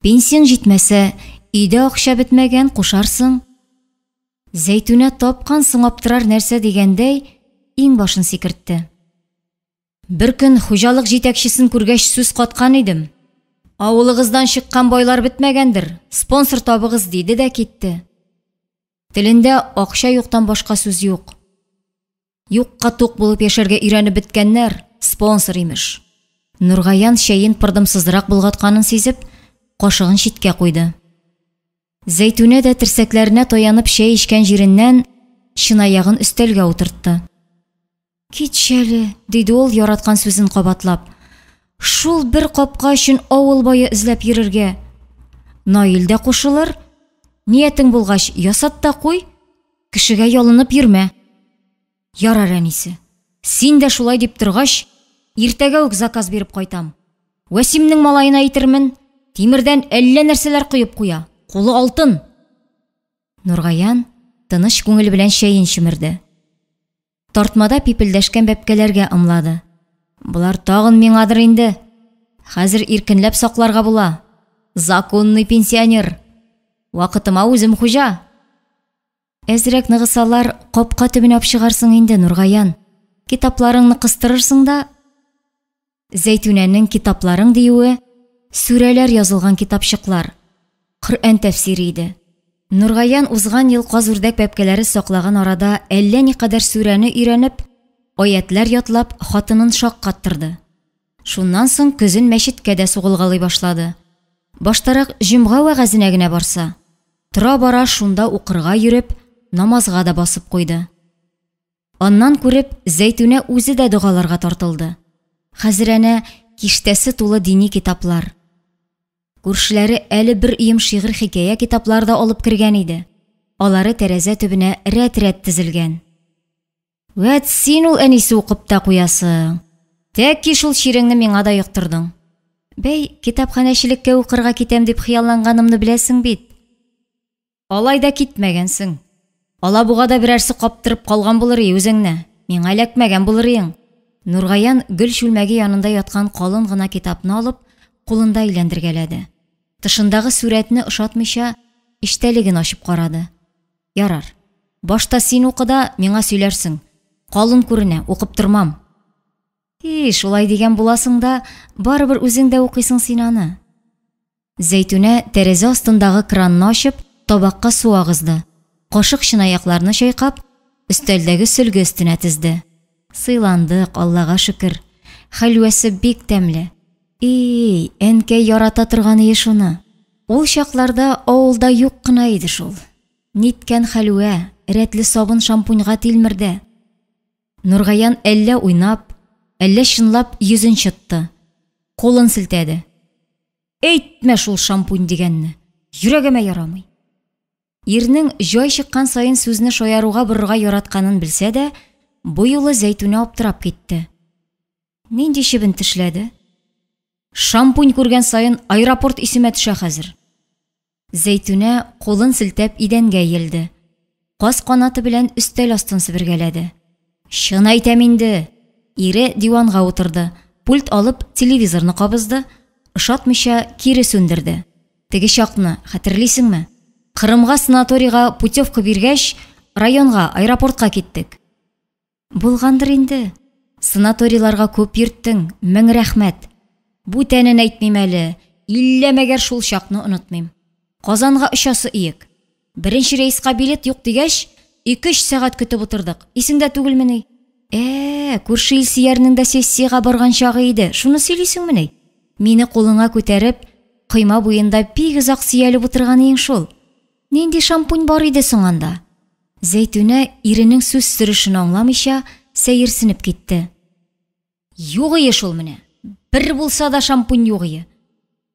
S1: Пенсияң җитмәсә, өйдә акча бетмәгән кушарсың. Зәйтүнә тапкан соңаптырар нәрсә дигәндәй, иң башын сикертте. Бер көн хуҗалык җитәкчесен күргәч сүз каткан идем. Авылыгыздан чыккан байлар бетмәгәндер, спонсор табыгыз диде дә китте. Телендә акча юктан башка сүз юк. Юкка тук булып яшәргә өйрәнеп беткәннәр спонсор имеш. Нургаян чәен пырдымсызрак булгатканын сизеп, кашыгын читкә куйды. Зәйтүнә дә терсәкләренә таянып чәй ичкән җиреннән чынаягын өстәлгә утыртты. Китшәле, диде ул яраткан сүзен кабатлап. Шул бер капка өчен авыл бае эзләп йөрергә. Наил дә кушылыр. Ниятең булгач, ясат та куй, кешегә ялынып йөрмә. Ярар әнисе. Син дә шулай дип торгач, иртәгә үк заказ биреп кайтам. Вәсимнең малаена әйтермен, тимердән әллә нәрсәләр куеп куя. Кулы алтын. Нургаян тыныч күңел белән чәен чимерде. Тартмада пипелдәшкән бәпкәләргә ымлады. Булар тагын миңадыр инде. Хәзер иркенләп сакларга була. Законный пенсионер. Вакытыма үзем хуҗа. Әзрәк ныгысалар, капка төбенә апчыгарсың инде, Нургаян. Китапларыңны кыстырырсың да. Зәйтүнәнең китапларың диюе сүрәләр язылган китапчыклар. Коръән тәфсире иде. Нургаян узган ел казүрдәк бәпкәләре саклаган арада әллә никадәр сүрәне өйрәнеп, аятлар ятлап, хатынын шаккаттырды. Шуннан соң көзен мәчеткә дә сугылгалый башлады. Баштарак җомга вәгазенә генә барса, тора-бара шунда укырга йөреп, намазга да басып куйды. Аннан күреп, Зәйтүнә үзе дә дугаларга тартылды. Хәзер әнә киштәсе тулы дини китаплар. Күршеләре әле бер ием шигырь хикәя китапларда алып кергән иде. Алары тәрәзә төбенә рәт-рәт тезелгән. Вәт син ул әнисе укып та куясың. Тәки шул ширеңне миңа да йоктырдың. Бәй, китапханәчелеккә укырга китәм дип хыялланганымны беләсең бит. Алай да китмәгәнсең. Алабугада берәрсе каптырып калган булыр үзеңне. Миңа эләкмәгән булыр иң. Нургаян гөл шүлмәге янында яткан калын гына китапны алып, кулында әйләндергәләде. Тышындагы сүрәтне ошатмыйча, иштәлеген ачып карады. Ярар. Башта син укыда, миңа сөйләрсең. Калын күренә, укып тормам. Шулай дигән буласың да, барыбер үзең дә укыйсың син аны. Зәйтүнә тәрәзә астындагы кранны ачып, табакка су агызды. Кашык чынаякларны чайкап, өстәлдәге сөлге өстенә тезде. Сыйландык, Аллага шөкер. Хәлвәсе бик тәмле. Әнкәй ярата торган ие шуны. Ул чакларда авылда юк кына иде шул. Ниткән хәлвә, рәтле сабын шампуньга тилмерде. Нургаян әллә уйнап, әллә чынлап йөзен чытты. Кулын селтәде. Әйтмә шул шампунь дигәнне. Йөрәгемә ярамый. Ирнең җай чыккан сайын сүзне шаяруга борырга яратканын белсә дә, бу юлы Зәйтүнә аптырап китте. Нинди чебен тешләде? Шампунь күргән сайын аэропорт исемә төшә хәзер. Зәйтүнә кулын селтәп идәнгә йелде. Каз канаты белән өстәл астын себергәләде. Чын әйтәм инде. Ире диванга утырды. Пульт алып телевизорны кабызды. Ошатмыйча кире сүндерде. Теге чакны хәтерлисеңме? Кырымга санаторийга путевка биргәч, районга, аэропортка киттек. Булгандыр инде. Санаторийларга күп йөрттең, мең рәхмәт. Бу тәнен әйтмим әле, илләмәгәр шул чакны онытмыйм. Казанга очасы иек. Беренче рейска билет юк дигәч, 2-3 сәгать көтеп утырдык. Исеңдә түгелмени? Күрше Илсиярның да сессияга барган чагы иде. Шуны сөйлисеңме ни? Мине кулыңа күтәреп, кыйма буенда бик озак сөялеп утырган иң шул. Нинди шампунь бар иде соң анда? Зәйтүнә иренең сүз сөрешен аңламыйча сәерсенеп китте. Юк ие шул менә. Бер булса да шампунь юк ие.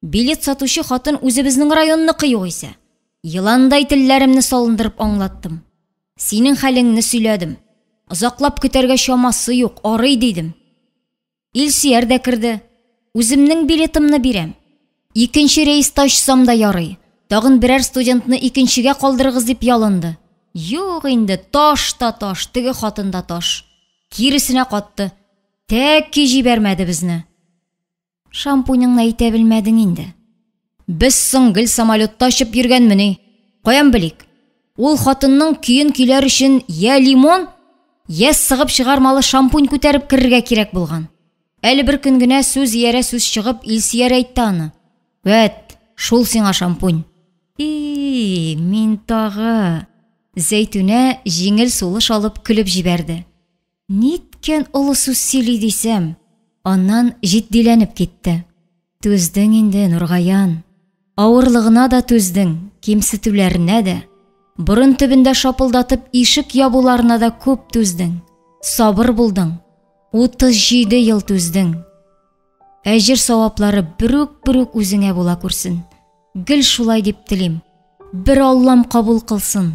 S1: Билет сатучы хатын үзебезнең районныкы юк исә. Йыландай телләремне салындырып аңлаттым. Синең хәлеңне сөйләдем. Озаклап көтәргә чамасы юк, арый дидем. Илсияр да керде. Үземнең билетымны бирәм. Икенче рейста очсам да ярый. Тагын берәр студентны икенчегә калдырыгыз дип ялынды. Юк инде, таш та таш, теге хатын да таш. Киресенә катты. Тәкки җибәрмәде безне. Шампуньыңны әйтә белмәдең инде. Без соң гел самолетта очып йөргәнмени? Каян белик? Ул хатынның көен көйләр өчен я лимон, я сыгып чыгармалы шампунь күтәреп керергә кирәк булган. Әле бер көн генә сүз иярә сүз чыгып, Илсияр әйтте аны. Вәт, шул сиңа шампунь. Мин тагы. Зәйтүнә җиңел сулыш алып көлеп җибәрде. Ниткән олы сүз сөйли дисәм, аннан җитдиләнеп китте. Түздең инде, Нургаян. Авырлыгына да түздең, кимсетүләренә дә. Борын төбендә шапылдатып ишек ябуларына да күп түздең. Сабыр булдың. 37 ел түздең. Әҗер саваплары бүрек үзеңә була күрсен. Гел шулай дип телим. Бер Аллам кабул кылсын.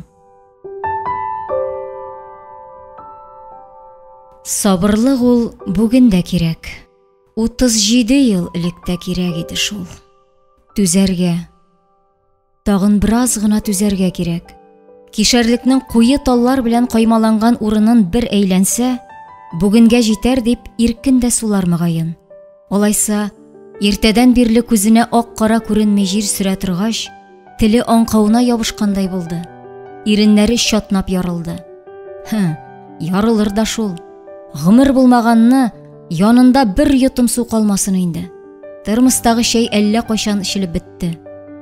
S1: Сабырлык ул бүген дә кирәк. 37 ел элек тә кирәк иде шул. Түзәргә. Тагын бераз гына түзәргә кирәк. Кишәрлекнең куе таллар белән каймаланган урынын бер әйләнсә, бүгенгә җитәр дип иркен дә сулар мөгаен. Алайса, иртәдән бирле күзенә ак-кара күренми җир сөрә торгач, теле аңкавына ябышкандай булды. Иреннәре чатнап ярылды. Ярылыр да шул. Гомер булмаганны янында бер йотым су калмасын инде. Термостагы чәй әллә кайчан эчелеп бетте.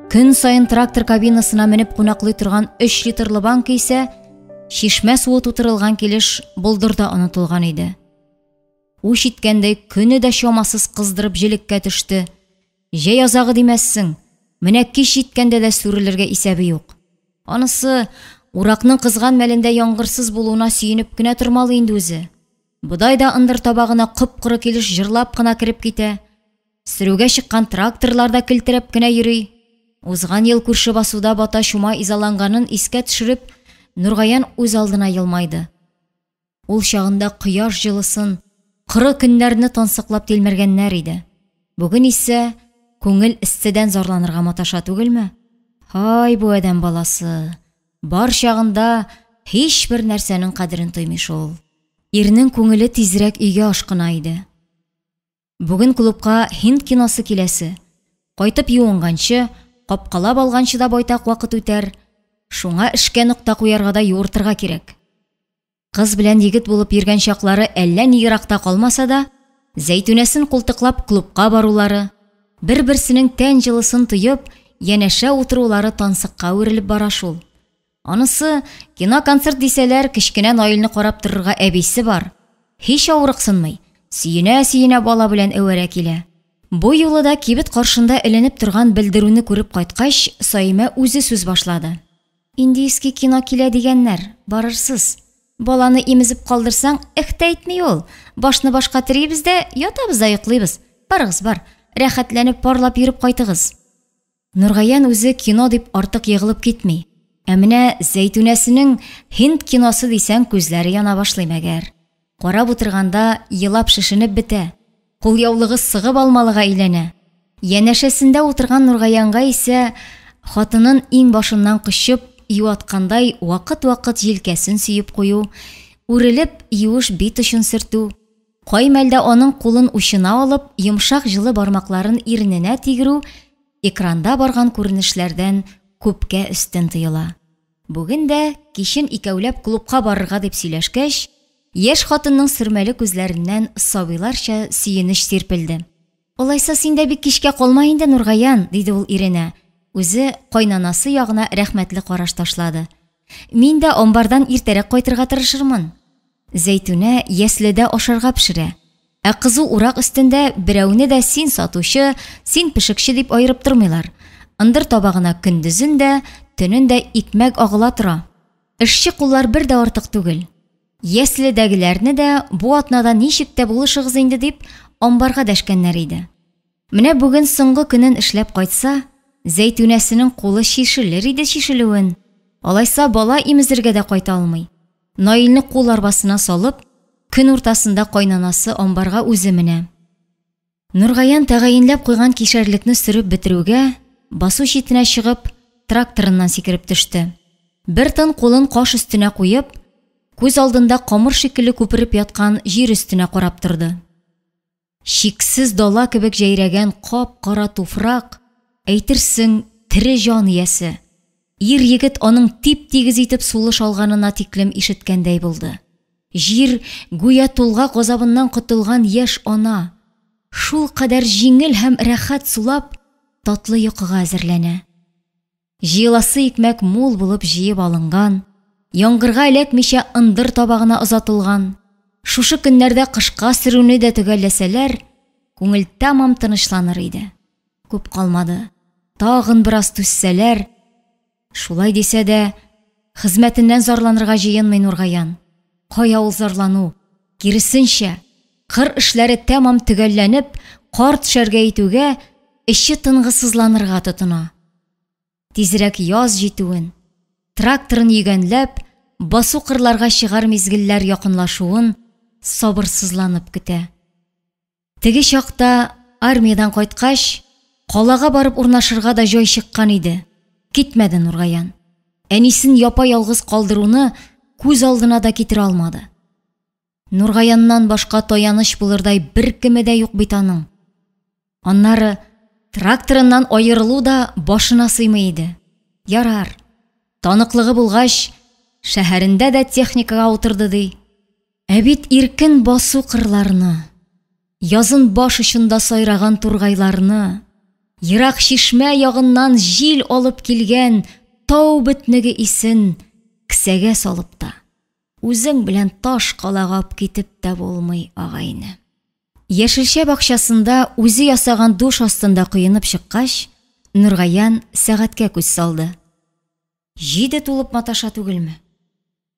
S1: Көн сайын трактор кабинасына менеп кунаклый торган 3 литрлы банка исә шишмә суы тутырылган килеш болдырда онытылган иде. Уш иткәндәй көне дә чамасыз кыздырып җилеккә төште. Җәй азагы димәссең, менә кич җиткәндә дә сүрелергә исәбе юк. Анысы уракның кызган мәлендә яңгырсыз булуына сөенеп кенә тормалы инде үзе. Будай да ындыр табагына кып-коры килеш җырлап кына кирип китә. Сөрүгә чыккан тракторлар да килтереп кенә йөри. Узган ел күрше басуда бата шума изаланганын искә төшереп, Нургаян үз алдына елмайды. Ул чагында кояш җылысын, кыры көннәрне тансыклап тилмергәннәр иде. Бүген исә күңел истедән зарланырга маташа түгелме? Һай бу адәм баласы. Бар чагында һич бер нәрсәнең кадерен тоймый шул. Ирнең күңеле тизрәк өйгә ашкына иде. Бүген клубка Һинд киносы киләсе. Кайтып юынганчы, капкалап алганчы да байтак вакыт үтәр. Шуңа эшкә нокта куярга да юыртырга кирәк. Кыз белән егет булып йөргән чаклары әллә ни еракта калмаса да, Зәйтүнәсен култыклап клубка барулары, бер-берсенең тән җылысын тоеп, янәшә утырулары тансыкка үрелеп бара шул. Анысы кино-концерт дисәләр, кечкенә Наилне карап торырга әбисе бар. Һич авырыксынмый, сөенә-сөенә бала белән әвәрә килә. Бу юлы да кибет каршында эленеп торган белдерүне күреп кайткач, Саимә үзе сүз башлады. Индийский кино килә дигәннәр, барырсыз. Баланы имезеп калдырсаң, әйтми ул. Башны башка тирибез дә, ятабыз да йоклыйбыз. Барыгыз бар, рәхәтләнеп парлап йөреп кайтыгыз. Нургаян үзе кино дип артык егылып китми. Ә менә Зәйтүнәсенең Һинд киносы дисәң, күзләре яна башлый мәгәр. Карап утырганда елап шешенеп бетә. Кулъяулыгы сыгып алмалыга әйләнә. Янәшәсендә утырган Нургаянга исә хатынын иң башыннан кычып, юаткандай вакыт-вакыт җилкәсен сөеп кую, үрелеп юеш бит очын сөртү, кай мәлдә аның кулын учына алып, йомшак җылы бармакларын ирененә тигерү экранда барган күренешләрдән күпкә өстен тоела. Бүген дә кичен икәүләп клубка барырга дип сөйләшкәч, яшь хатынның сөрмәле күзләреннән сабыйларча сөенеч сирпелде. Алайса син дә бик кичкә калма инде, Нургаян, диде ул иренә. Үзе кайнанасы ягына рәхмәтле караш ташлады. Мин дә амбардан иртәрәк кайтырга тырышырмын. Зәйтүнә яследә ашарга пешерә. Ә кызу урак өстендә берәүне дә син сатучы, син пешекче дип айырып тормыйлар. Ындыр табагына көндезен дә, төнен дә икмәк агыла тора. Эшче куллар бер дә артык түгел. Яследәгеләрне дә бу атнада ничек тә булышыгыз инде дип амбарга дәшкәннәр иде. Менә бүген соңгы көнен эшләп кайтса, Зәйтүнәсенең кулы шишелер иде шишелүен. Алайса бала имезергә дә кайта алмый. Наилне кул арбасына салып, көн уртасында кайнанасы амбарга үзе менә. Нургаян тәгаенләп куйган кишәрлекне сөреп бетерүгә, басу читенә чыгып, тракторыннан сикереп төште. Бер тын кулын каш өстенә куеп, күз алдында камыр шикелле күпереп яткан җир өстенә карап торды. Шиксез дала кебек җәйрәгән кап-кара туфрак, әйтерсең, тере җан иясе. Ир-егет аның тип-тигез итеп сулыш алганына тиклем ишеткәндәй булды. Җир гүя тулга газабыннан котылган яшь ана, шул кадәр җиңел һәм рәхәт сулап, татлы йокыга әзерләнә. Җыеласы икмәк мул булып җыеп алынган, яңгырга эләкмичә ындыр табагына озатылган. Шушы көннәрдә кышка сөрүне дә төгәлләсәләр, күңел тәмам тынычланыр иде. Күп калмады. Тагын бераз түссәләр, шулай дисә дә, хезмәтеннән зарланырга җыенмый Нургаян. Кая ул зарлану? Киресенчә, кыр эшләре тәмам төгәлләнеп, карт шәргә итүгә, эче тынгысызланырга тотына. Тизрәк яз җитүен, тракторын йөгәнләп, басу кырларга чыгар мизгелләр якынлашуын сабырсызланып көтә. Теге чакта армиядан кайткач, калага барып урнашырга да җай чыккан иде. Китмәде Нургаян. Әнисен япа-ялгыз калдыруны күз алдына да китерә алмады. Нургаяннан башка таяныч булырдай беркеме дә юк бит аның. Аннары тракторыннан айырылу да башына сыймый иде. Ярар, таныклыгы булгач, шәһәрендә дә техникага утырды ди. Ә бит иркен басу кырларны, язын баш очында сайраган тургайларны, ерак Шишмә ягыннан җил алып килгән тау бетнеге исен кесәгә салып та, үзең белән таш калагап китеп тә булмый, агайны. Яшелчә бакчасында үзе ясаган душ астында кыенып чыккач, Нургаян сәгатькә күз салды. 7 тулып маташа түгелме?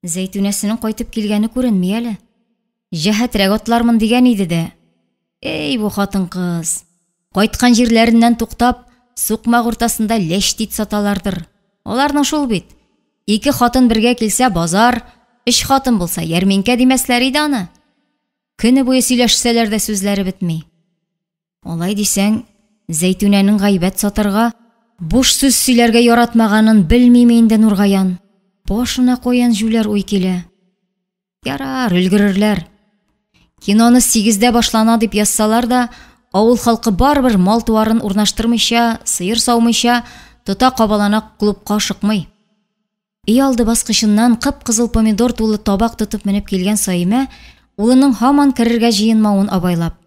S1: Зәйтүнәсенең кайтып килгәне күренми әле. Җәһәтрәк атлармын дигән иде дә. Эй, бу хатын-кыз. Кайткан җирләреннән туктап, сукмак уртасында ләштит саталардыр. Аларның шул бит. 2 хатын бергә килсә базар, 3 хатын булса ярминкә димәсләр иде аны. Көне буе сөйләшсәләр дә сүзләре бетми. Алай дисәң, Зәйтүнәнең гайбәт сатарга, буш сүз сөйләргә яратмаганын белмиме инде Нургаян? Башына куян җүләр уй килә. Ярар, өлгерерләр. Киноны 8дә башлана дип язсалар да, авыл халкы барбер мал туарын урнаштырмыйча, сыер саумыйча, тота кабалана клубка шыкмый. Өй алды баскычыннан кып-кызыл помидор тулы табак тотып менеп килгән Саимә, улының һаман керергә җыенмавын абайлап.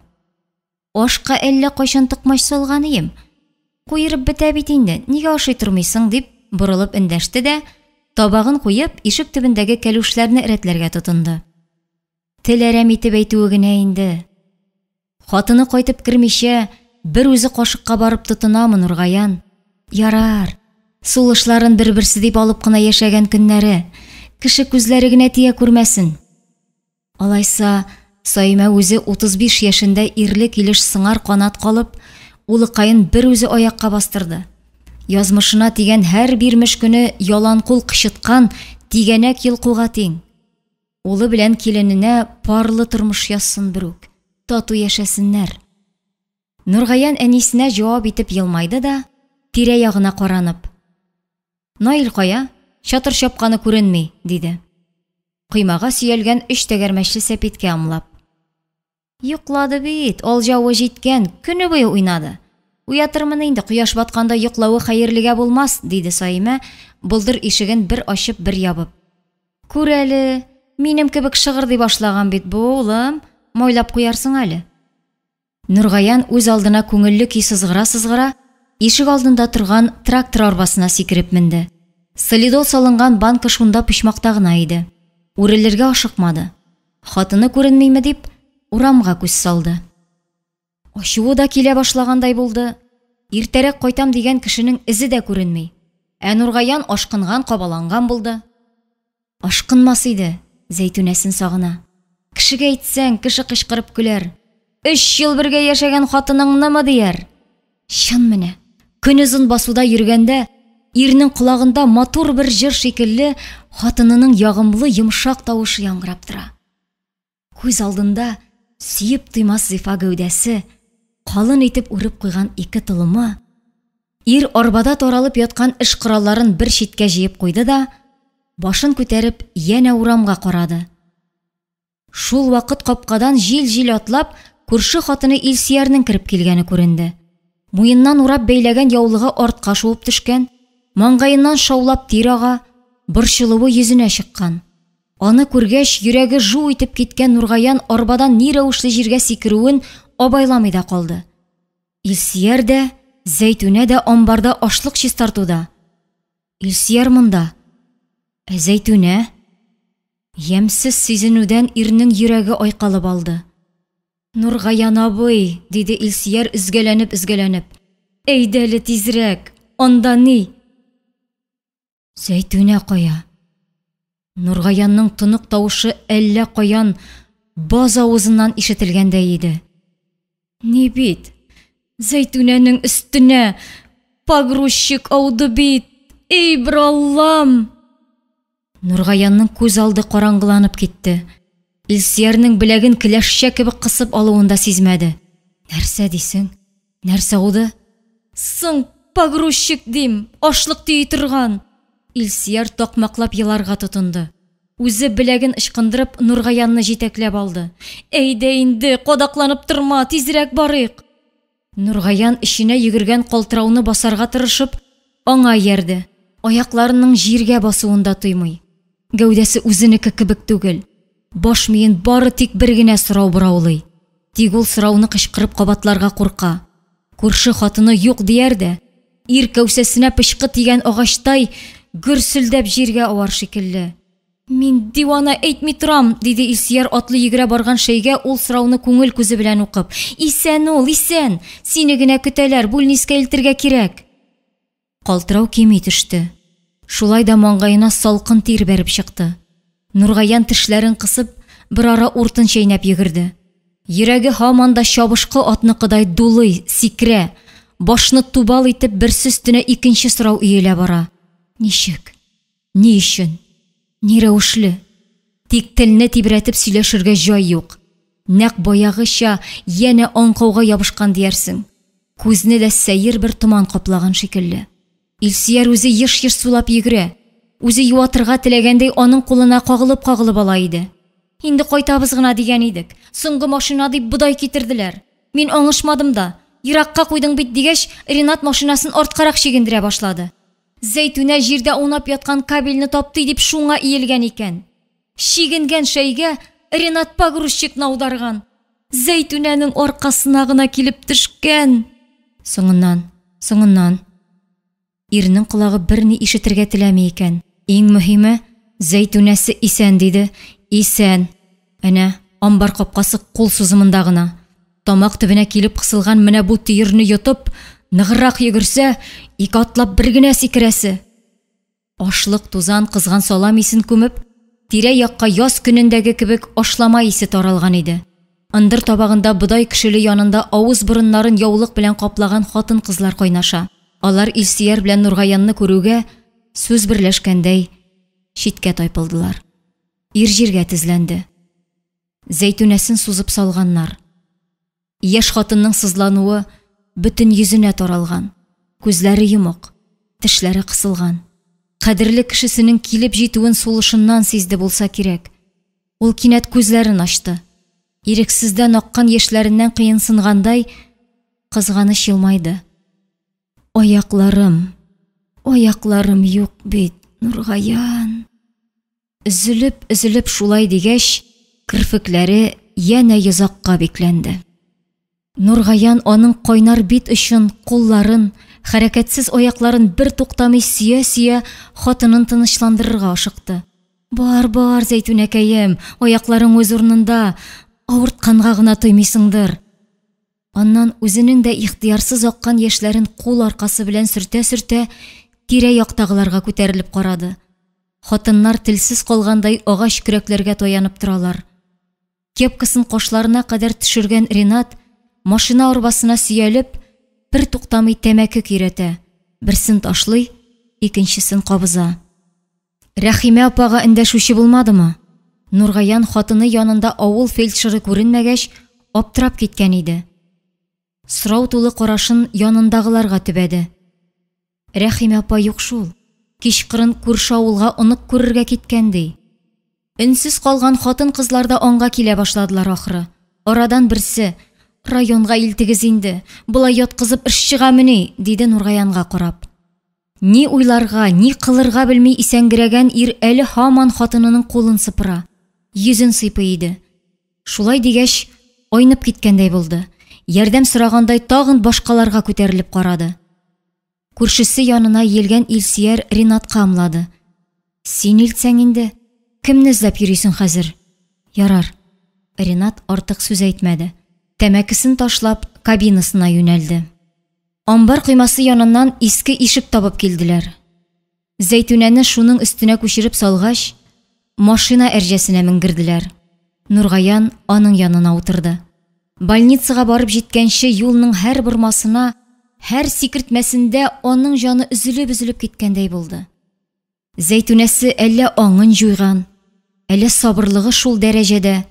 S1: Ашка әллә кайчан тыкмач салган идем. Куйырып бетә бит инде, нигә ашый тормыйсың дип борылып эндәште дә, табагын куеп, ишек төбендәге кәлүшләрне рәтләргә тотынды. Теләрәм итеп әйтүе генә инде. Хатыны кайтып кермичә, бер үзе кашыкка барып тотынамы Нургаян? Ярар, сулышларын бер-берсе дип алып кына яшәгән көннәре, кеше күзләре генә тия күрмәсен. Алайса, Саимә үзе 35 яшендә ирле килеш сыңар канат калып, улыкайын бер үзе аякка бастырды. Язмышына тигән һәр бирмеш көне ялан кул кычыткан тигәнәк йылкуга тиң. Улы белән килененә парлы тормыш язсын берүк, тату яшәсеннәр. Нургаян әнисенә җавап итеп елмайды да, тирә-ягына каранып: "Наил кая? Чатыр чапканы күренми", диде. Кыймага сөялгән 3 тәгәрмәчле сәпиткә амлап. "Йоклады бит, алҗавы җиткән, көне буе уйнады. Уятырмын инде, кояш батканда йоклавы хәерлегә булмас", диде Саимә, булдыр ишеген бер ачып, бер ябып. "Күр әле, минем кебек шыгырдый башлаган бит бу улым, мойлап куярсың әле." Нургаян үз алдына күңелле көй сызгыра-сызгыра, ишек алдында торган трактор арбасына сикереп менде. Солидол салынган банка шунда почмакта гына иде. Үрелергә ашыкмады. Хатыны күренмейме дип, урамга күз салды. Ачуы да килә башлагандай булды. Иртәрәк кайтам дигән кешенең эзе дә күренми. Нургаян ашкынган, кабаланган булды. Ашкынмас иде, Зәйтүнәсен сагына. Кешегә әйтсәң, кеше кычкырып көләр. 3 ел бергә яшәгән хатыныңнымы дияр. Чын менә, көнөзен басуда йөргәндә, ирнең колагында матур бер җыр шикелле хатынының ягымлы йомшак тавышы яңгырап тора. Күз алдында сөеп тыймас зифа гәүдәсе, калын итеп үреп куйган ике тылымы, ир арбада таралып яткан эш коралларын бер читкә җыеп куйды да, башын күтәреп янә урамга карады. Шул вакыт капкадан җил-җил атлап, күрше хатыны Илсиярның кирип килгәне күренде. Муеннан урап бәйләгән яулыгы артка шуып төшкән, маңгаеннан шаулап тир ага, борчылуы йөзенә чыккан. Аны күргәч, йөрәге жу итеп киткән Нургаян арбадан ни рәвешле җиргә сикерүен абайламый да калды. Илсияр дә, Зәйтүнә дә амбарда ашлык чистартуда. Илсияр монда. Зәйтүнә? Ямсыз сизенүдән ирнең йөрәге айкалып алды. Нургаян абый, диде Илсияр üzгәләнеп. Әйдәле тизрәк, анда ни? Зәйтүнә кая? Нургаянның тонык тавышы әллә каян баз авызыннан ишетелгәндәй иде. Ни бит? Зәйтүнәнең өстенә погрузчик ауды бит. Эй, браллам! Нургаянның күз алды караңгыланып китте. Илсиярның беләген киләшчә кебек кысып алуын да сизмәде. Нәрсә дисең? Нәрсә ауды? Соң погрузчик дим, ашлык тии торган. Илсияр такмаклап еларга тотынды. Үзе беләген ычкындырып Нургаянны җитәкләп алды. Әйдә инде, кадакланып торма, тизрәк барыйк. Нургаян ишенә йөгергән калтырауны басарга тырышып, аңа ярды. Аякларының җиргә басуында тоймый. Гәүдәсе үзенеке кебек түгел. Баш миен бары тик бер генә сорау бораулый. Тик ул сорауны кычкырып кабатларга курка. Күрше хатыны юк дияр дә, ир кәүсәсенә пычкы тигән агачтай гөрсөлдәп җиргә авар шикелле. Мин дивана әйтми торам, диде Илсияр атлы йөгерә барган шәйгә ул сорауны күңел күзе белән укып. Исән ул, исән, сине генә көтәләр, бүлнискә илтергә кирәк. Калтырау кими төште. Шулай да маңгаена салкын тир бәреп чыкты. Нургаян тешләрен кысып, бер ара уртын чәйнәп йөгерде. Йөрәге һаман да чабышкы атныкыдай дулый, сикрә. Башны тубал итеп берсе өстенә икенче сорау өелә бара. Ничек? Ни өчен? Ни рәвешле? Тик телне тибрәтеп сөйләшергә җай юк. Нәкъ баягыча янә аңкауга ябышкан диярсең. Күзне дә сәер бер томан каплаган шикелле. Илсияр үзе еш-еш сулап йөгерә. Үзе юатырга теләгәндәй аның кулына кагылып ала иде. Инде кайтабыз гына дигән идек. Соңгы машина дип бодай китерделәр. Мин аңышмадым да. Еракка куйдың бит дигәч, Ринат машинасын арткарак чигендерә башлады. Зәйтүнә җирдә аунап яткан кабельне тапты дип шуңа иелгән икән. Чигенгән шәйгә Ринат погрузчикны аударган. Зәйтүнәнең аркасына гына килеп төшкән. Соңыннан. Ирнең колагы берни ишетергә теләми икән. Иң мөһиме, Зәйтүнәсе исән диде. Исән. Әнә амбар капкасы кул сузымында гына. Тамак төбенә килеп кысылган менә бу тиерне йотып, ныгырак йөгерсә, ике атлап бер генә сикерәсе. Ашлык тузан кызган салам исен күмеп, тирә-якка яз көнендәге кебек ашлама исе таралган иде. Ындыр табагында бодай кешеле янында авыз-борыннарын яулык белән каплаган хатын-кызлар кайнаша. Алар Илсияр белән Нургаянны күрүгә сүз берләшкәндәй читкә тайпылдылар. Ир җиргә тезләнде. Зәйтүнәсен сузып салганнар. Яшь хатынның сызлануы бөтен йөзенә таралган. Күзләре йомык, тешләре кысылган. Кадерле кешесенең килеп җитүен сулышыннан сизде булса кирәк. Ул кинәт күзләрен ачты. Ирексездән аккан яшьләреннән кыенсынгандай кызганыч елмайды. Аякларым юк бит, Нургаян. Üzülеп шулай дигәч, кирфекләре янә йозакка бикләнде. Нургаян аның кайнар бит өчен кулларын, хәрәкәтсез аякларын бер туктамый сөя-сөя хатынын тынычландырырга ашыкты. Бар, Зәйтүнәкәем, аякларың үз урынында, авыртканга гына тоймыйсыңдыр. Аннан үзенең дә ихтыярсыз аккан яшьләрен кул аркасы белән сөртә-сөртә тирә-яктагыларга күтәрелеп карады. Хатыннар телсез калгандай агач көрәкләргә таянып торалар. Кепкасын кашларына кадәр төшергән Ринат машина арбасына сөялеп, бер туктамый тәмәке киретә. Берсен ташлый, икенчесен кабыза. Рәхимә апага эндәшүче булмадымы? Нургаян хатыны янында авыл фельдшеры күренмәгәч, аптырап киткән иде. Сорау тулы карашын янындагыларга төбәде. Рәхимә апа юк шул. Кичкырын күрше авылга онык күрергә киткәндей. Өнсез калган хатын-кызлар да аңга килә башладылар ахры. Арадан берсе: "Районга илтегез инде, булай яткызып эш чыгамыни", диде Нургаянга карап. Ни уйларга, ни кылырга белми исәнгерәгән ир әле һаман хатынының кулын сыпыра, йөзен сыйпый иде. Шулай дигәч, айнып киткәндәй булды. Ярдәм сорагандай тагын башкаларга күтәрелеп карады. Күршесе янына елгән Илсияр Ринатка амлады. "Син илтсәң инде, кемне эзләп йөрисең хәзер?" "Ярар." Ринат артык сүз әйтмәде. Тәмәкесен ташлап, кабинасына юнәлде. Амбар коймасы яныннан иске ишек табып килделәр. Зәйтүнәне шуның өстенә күчереп салгач, машина әрҗәсенә менгерделәр. Нургаян аның янына утырды. Больницага барып җиткәнче юлның һәр бормасына, һәр сикертмәсендә аның җаны üzülеп киткәндәй булды. Зәйтүнәсе әллә аңын җуйган, әллә сабырлыгы шул дәрәҗәдә,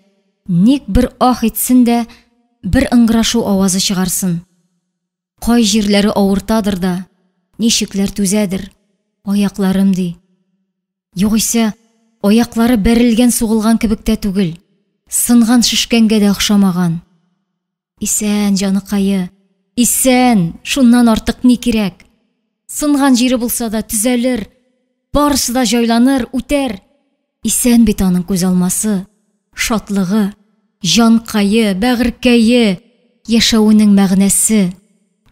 S1: ник бер ах итсен дә, бер ыңгырашу авазы чыгарсын. Кай җирләре авыртадыр да, ничекләр түзәдер, аякларым ди. Югыйсә, аяклары бәрелгән сугылган кебек тә түгел, сынган шишкәнгә дә охшамаган. Исән, җаныкае, исән, шуннан артык ни кирәк? Сынган җире булса да түзәлер, барысы да җайланыр, үтәр. Исән бит аның күз алмасы, шатлыгы, җанкае, бәгыркәе, яшәүнең мәгънәсе.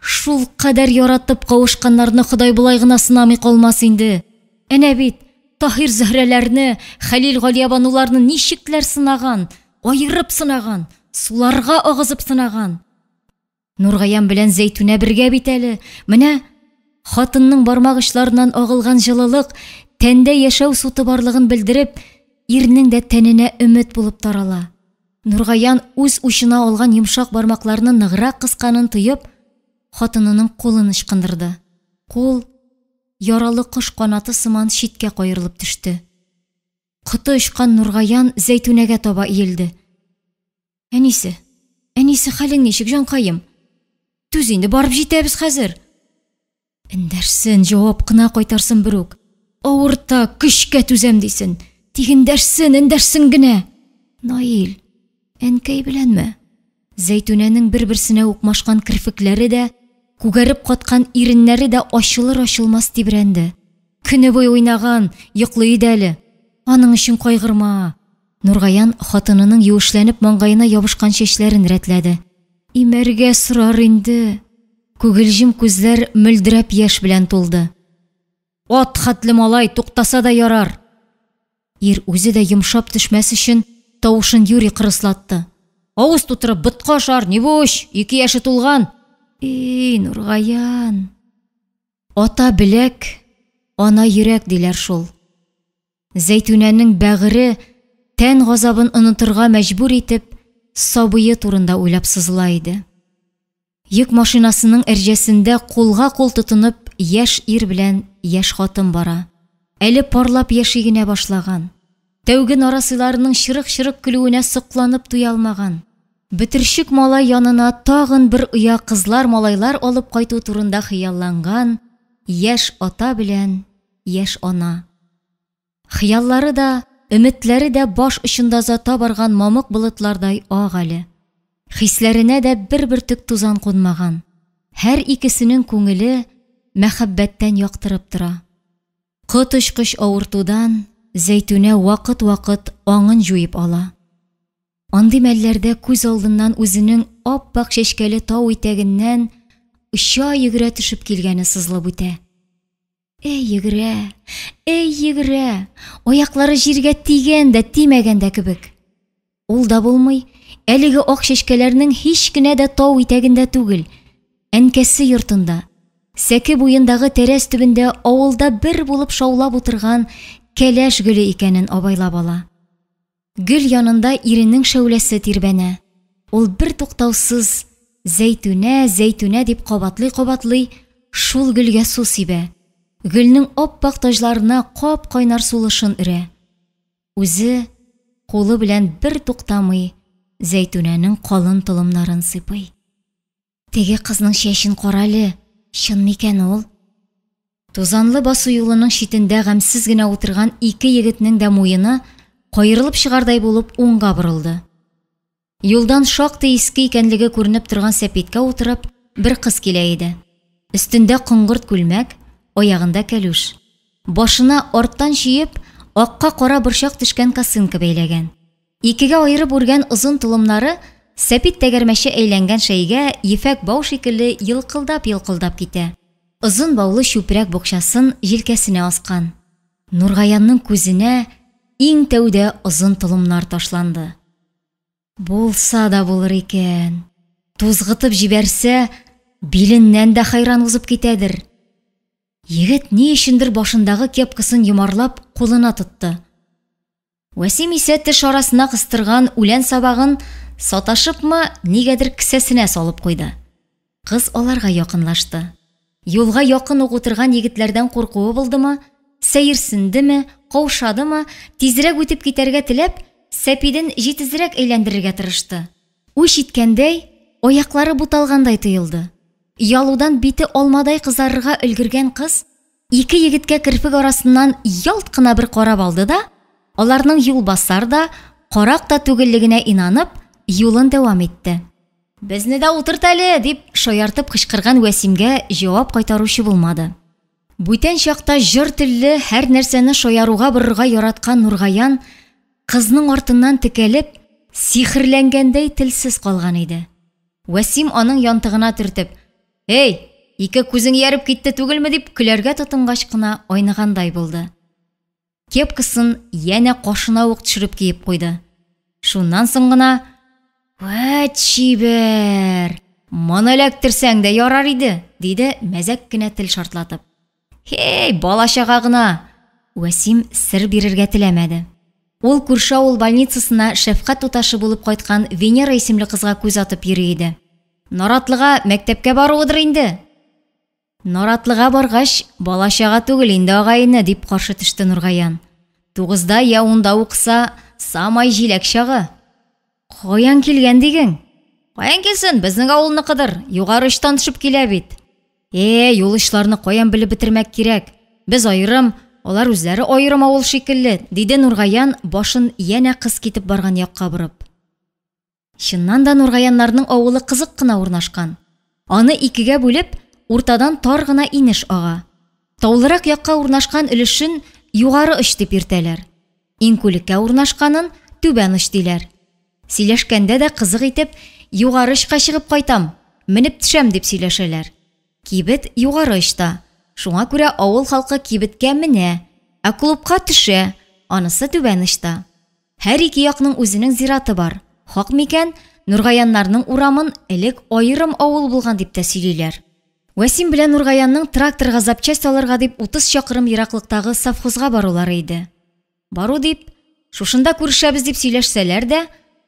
S1: Шул кадәр яратып кавышканнарны Ходай булай гына сынамый калмас инде. Әнә бит Таһир Зөһрәләрне, Хәлил Галиябануларны ничекләр сынаган, айырып сынаган, суларга агызып сынаган. Нургаян белән Зәйтүнә бергә бит әле. Менә хатынның бармак очларыннан агылган җылылык тәндә яшәү суты барлыгын белдереп, ирнең дә тәненә өмет булып тарала. Нургаян үз учына алган йомшак бармакларны ныграк кысканын тоеп, хатынының кулын ычкындырды. Кул яралы кош канаты сыман читкә каерылып төште. Кыты очкан Нургаян Зәйтүнәгә таба иелде. "Әнисе, хәлең ничек, җанкаем? Түз инде, барып җитәбез хәзер." "Эндәшсен, җавап кына кайтарсын берүк. Авырта, көчкә түзәм дисен. Тик эндәшсен генә." "Наил, әнкәй беләнме?" Зәйтүнәнең бер-берсенә укмашкан кирфекләре дә, күгәреп каткан иреннәре дә ачылыр-ачылмас тибрәнде. Көне буе уйнаган, йоклый иде әле. Аның өчен кайгырма. Нургаян хатынының юешләнеп маңгаена ябышкан чәчләрен рәтләде. "Имәргә сорар инде." Күгелҗем күзләр мөлдерәп яшь белән тулды. "Ат хәтле малай, туктаса да ярар." Ир үзе дә йомшап төшмәс өчен тавышын юри кырыслатты. "Авыз тутырып бытка ашар, ни буш, 2 яше тулган." Нургаян. Ата беләк, ана йөрәк диләр шул. Зәйтүнәнең бәгыре тән газабын онытырга мәҗбүр итеп, сабые турында уйлап сызыла иде. Йөк машинасының әрҗәсендә кулга-кул тотынып яшь ир белән яшь хатын бара. Әле парлап яши генә башлаган. Тәүге нарасыларының чырык-чырык көлүенә сокланып туя алмаган. Бетерчек малай янына тагын бер оя кызлар, малайлар алып кайту турында хыялланган яшь ата белән яшь ана. Хыяллары да, өметләре дә баш очында зата барган мамык болытлардай ак әле. Хисләренә дә бер бөртек тузан кунмаган. Һәр икесенең күңеле мәхәббәттән яктырып тора. Кыт очкыч авыртудан Зәйтүнә вакыт-вакыт аңын җуеп ала. Андый мәлләрдә күз алдыннан үзенең ап-ак чәчкәле тау итәгеннән оча йөгерә төшеп килгәне сызылып үтә. йөгерә, аяклары җиргә тигән дә, тимәгән дә кебек. Ул да булмый, әлеге ак чәчкәләрнең һич кенә дә тау итәгендә түгел, әнкәсе йортында, сәке буендагы тәрәз төбендә авылда бер булып шаулап утырган кәләш гөле икәнен абайлап ала. Гөл янында иренең шәүләсе тирбәнә. Ул бер туктаусыз Зәйтүнә, Зәйтүнә дип кабатлый шул гөлгә су сибә. Гөлнең аппак таҗларына кап-кайнар сулышын өрә. Үзе кулы белән бер туктамый Зәйтүнәнең калын толымнарын сыйпый. Теге кызның чәчен каралы, чын микән ул? Тузанлы басу юлының шитендә гамсез генә утырган ике егетнең дә муены кайрылып чыгардай булып уңга борылды. Юлдан шактый иске икәнлеге күренеп торган сәпиткә утырып, бер кыз килә иде. Өстендә коңгырт күлмәк, аягында кәлүш. Башына арттан чиеп, акка кара борчак төшкән косынка бәйләгән. Икегә айырып үргән озын толымнары сәпит тәгәрмәче әйләнгән шәйгә ефәк бау шикелле йылкылдап китә. Озын баулы чүпрәк букчасын җилкәсенә аскан. Нургаянның күзенә иң тәүдә озын толымнар ташланды. Булса да булыр икән. Тузгытып җибәрсә, биленнән дә хайран узып китәдер. Егет ни өчендер башындагы кепкасын йомарлап кулына тотты. Вәсим исә теш арасына кыстырган үлән сабагын саташыпмы, нигәдер кесәсенә салып куйды. Кыз аларга якынлашты. Юлга якын ук утырган егетләрдән куркуы булдымы, сәерсендеме, каушадымы, тизрәк үтеп китәргә теләп, сәпиден җитезрәк әйләндерергә тырышты. Үч иткәндәй, аяклары буталгандай тоелды. Ялудан бите алмадай кызарырга өлгергән кыз, ике егеткә кирпек арасыннан ялт кына бер карап алды да, аларның юлбасар да, карак та түгеллегенә инанып, юлын дәвам итте. Безне дә утырт әле, дип шаяртып кычкырган Вәсимгә җавап кайтаручы булмады. Бүтән чакта җыр телле һәр нәрсәне шаяруга борырга яраткан Нургаян кызның артыннан текәлеп, сихерләнгәндәй телсез калган иде. Вәсим аның янтыгына төртеп, «Эй, ике күзең ярып китте түгелме?» дип көләргә тотынгач кына айныгандай булды. Кепкасын янә кашына ук төшереп киеп куйды. Шуннан соң гына, «Вәт чибәр, моны эләктерсәң дә ярар иде», диде мәзәк кенә тел шартлатып. «Хей, балачага гына!» Вәсим сер бирергә теләмәде. Ул күрше авыл больницасына шәфкать туташы булып кайткан Венера исемле кызга күз атып йөри иде. «Наратлыга мәктәпкә баруыдыр инде». «Наратлыга баргач, балачага түгел инде агайны», дип каршы төште Нургаян. «9-да я 10-да укса, самай җиләк чагы». «Каян килгән дигең?» «Каян килсен, безнең авылныкыдыр, югары очтан төшеп килә бит». Юл эшләрне каян белеп бетермәк кирәк? Без айрым, алар үзләре айрым авыл шикелле», диде Нургаян башын янә кыз китеп барган якка борып. Чыннан да Нургаяннарның авылы кызык кына урнашкан. Аны икегә бүлеп, уртадан тар гына инеш ага. Таулырак якка урнашкан өлешен югары оч дип йөртәләр. Иңкүлеккә урнашканын түбән оч диләр. Сөйләшкәндә дә кызык итеп, югары очка чыгып кайтам, менеп төшәм дип сөйләшәләр. Кибет югары очта. Шуңа күрә авыл халкы кибеткә менә, ә клубка төшә, анысы түбән очта. Һәр ике якның үзенең зираты бар. Хак микән, Нургаяннарның урамын элек айрым авыл булган дип тә сөйлиләр. Вәсим белән Нургаянның тракторга запчасть алырга дип 30 чакрым ераклыктагы совхозга барулары иде. Бару дип, шушында күрешәбез дип сөйләшсәләр дә,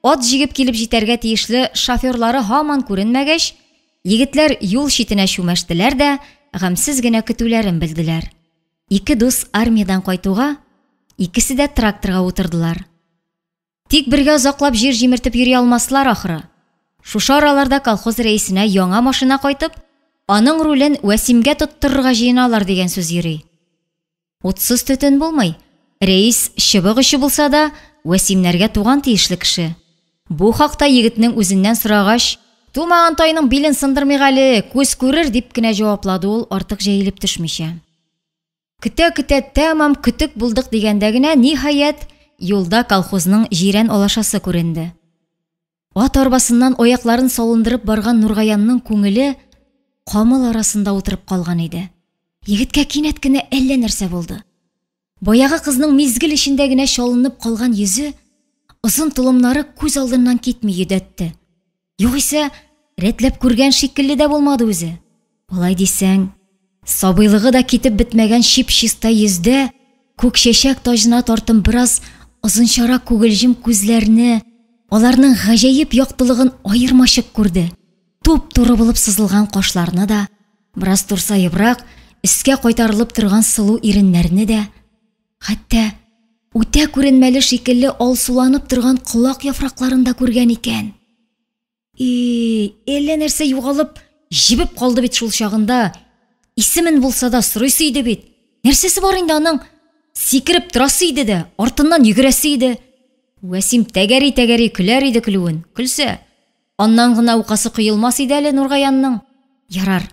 S1: ат җигеп килеп җитәргә тиешле шоферлары һаман күренмәгәч, егетләр юл читенә чүмәштеләр дә, гамсез генә көтүләрен белделәр. Ике дус армиядан кайтуга, икесе дә тракторга утырдылар. Тик бергә озаклап җир җимертеп йөри алмаслар ахры. Шушы араларда колхоз рәисенә яңа машина кайтып, аның рулен Вәсимгә тоттырырга җыеналар дигән сүз йөри. Утсыз төтен булмый. Рәис чыбык очы булса да, Вәсимнәргә туган тиешле кеше. Бу хакта егетнең үзеннән сорагач, «Тумаган тайның билен сындырмый әле, күз күрер», дип кенә җаваплады ул, артык җәелеп төшмичә. Көтә-көтә тәмам көтек булдык дигәндә генә, ниһаять, юлда колхозның җирән алашасы күренде. Ат арбасыннан аякларын салындырып барган Нургаянның күңеле камыл арасында утырып калган иде. Егеткә кинәт кенә әллә нәрсә булды. Баягы кызның мизгел эчендә генә шалынып калган йөзе, озын толымнары күз алдыннан китми йөдәтте. Югыйсә, рәтләп күргән шикелле дә булмады үзе. Алай дисәң, сабыйлыгы да китеп бетмәгән чип-чиста йөздә күк чәчәк тажына тартым бераз озынчара күгелҗем күзләрне, аларның гаҗәеп яктылыгын аермачык күрде. Туп-туры булып сызылган кашларны да, бераз турсаебрак, өскә кайтарылып торган сылу иреннәрне дә, хәтта үтә күренмәле шикелле алсуланып торган колак яфракларын да күргән икән. Әллә нәрсә югалып, җибеп калды бит шул чагында. Исемен булса да сорыйсы иде бит. Нәрсәсе бар инде аның? Сикереп торасы иде дә, артыннан йөгерәсе иде. Вәсим тәгәри көләр иде көлүен. Көлсә, аннан гына укасы кыелмас иде әле Нургаянның. Ярар,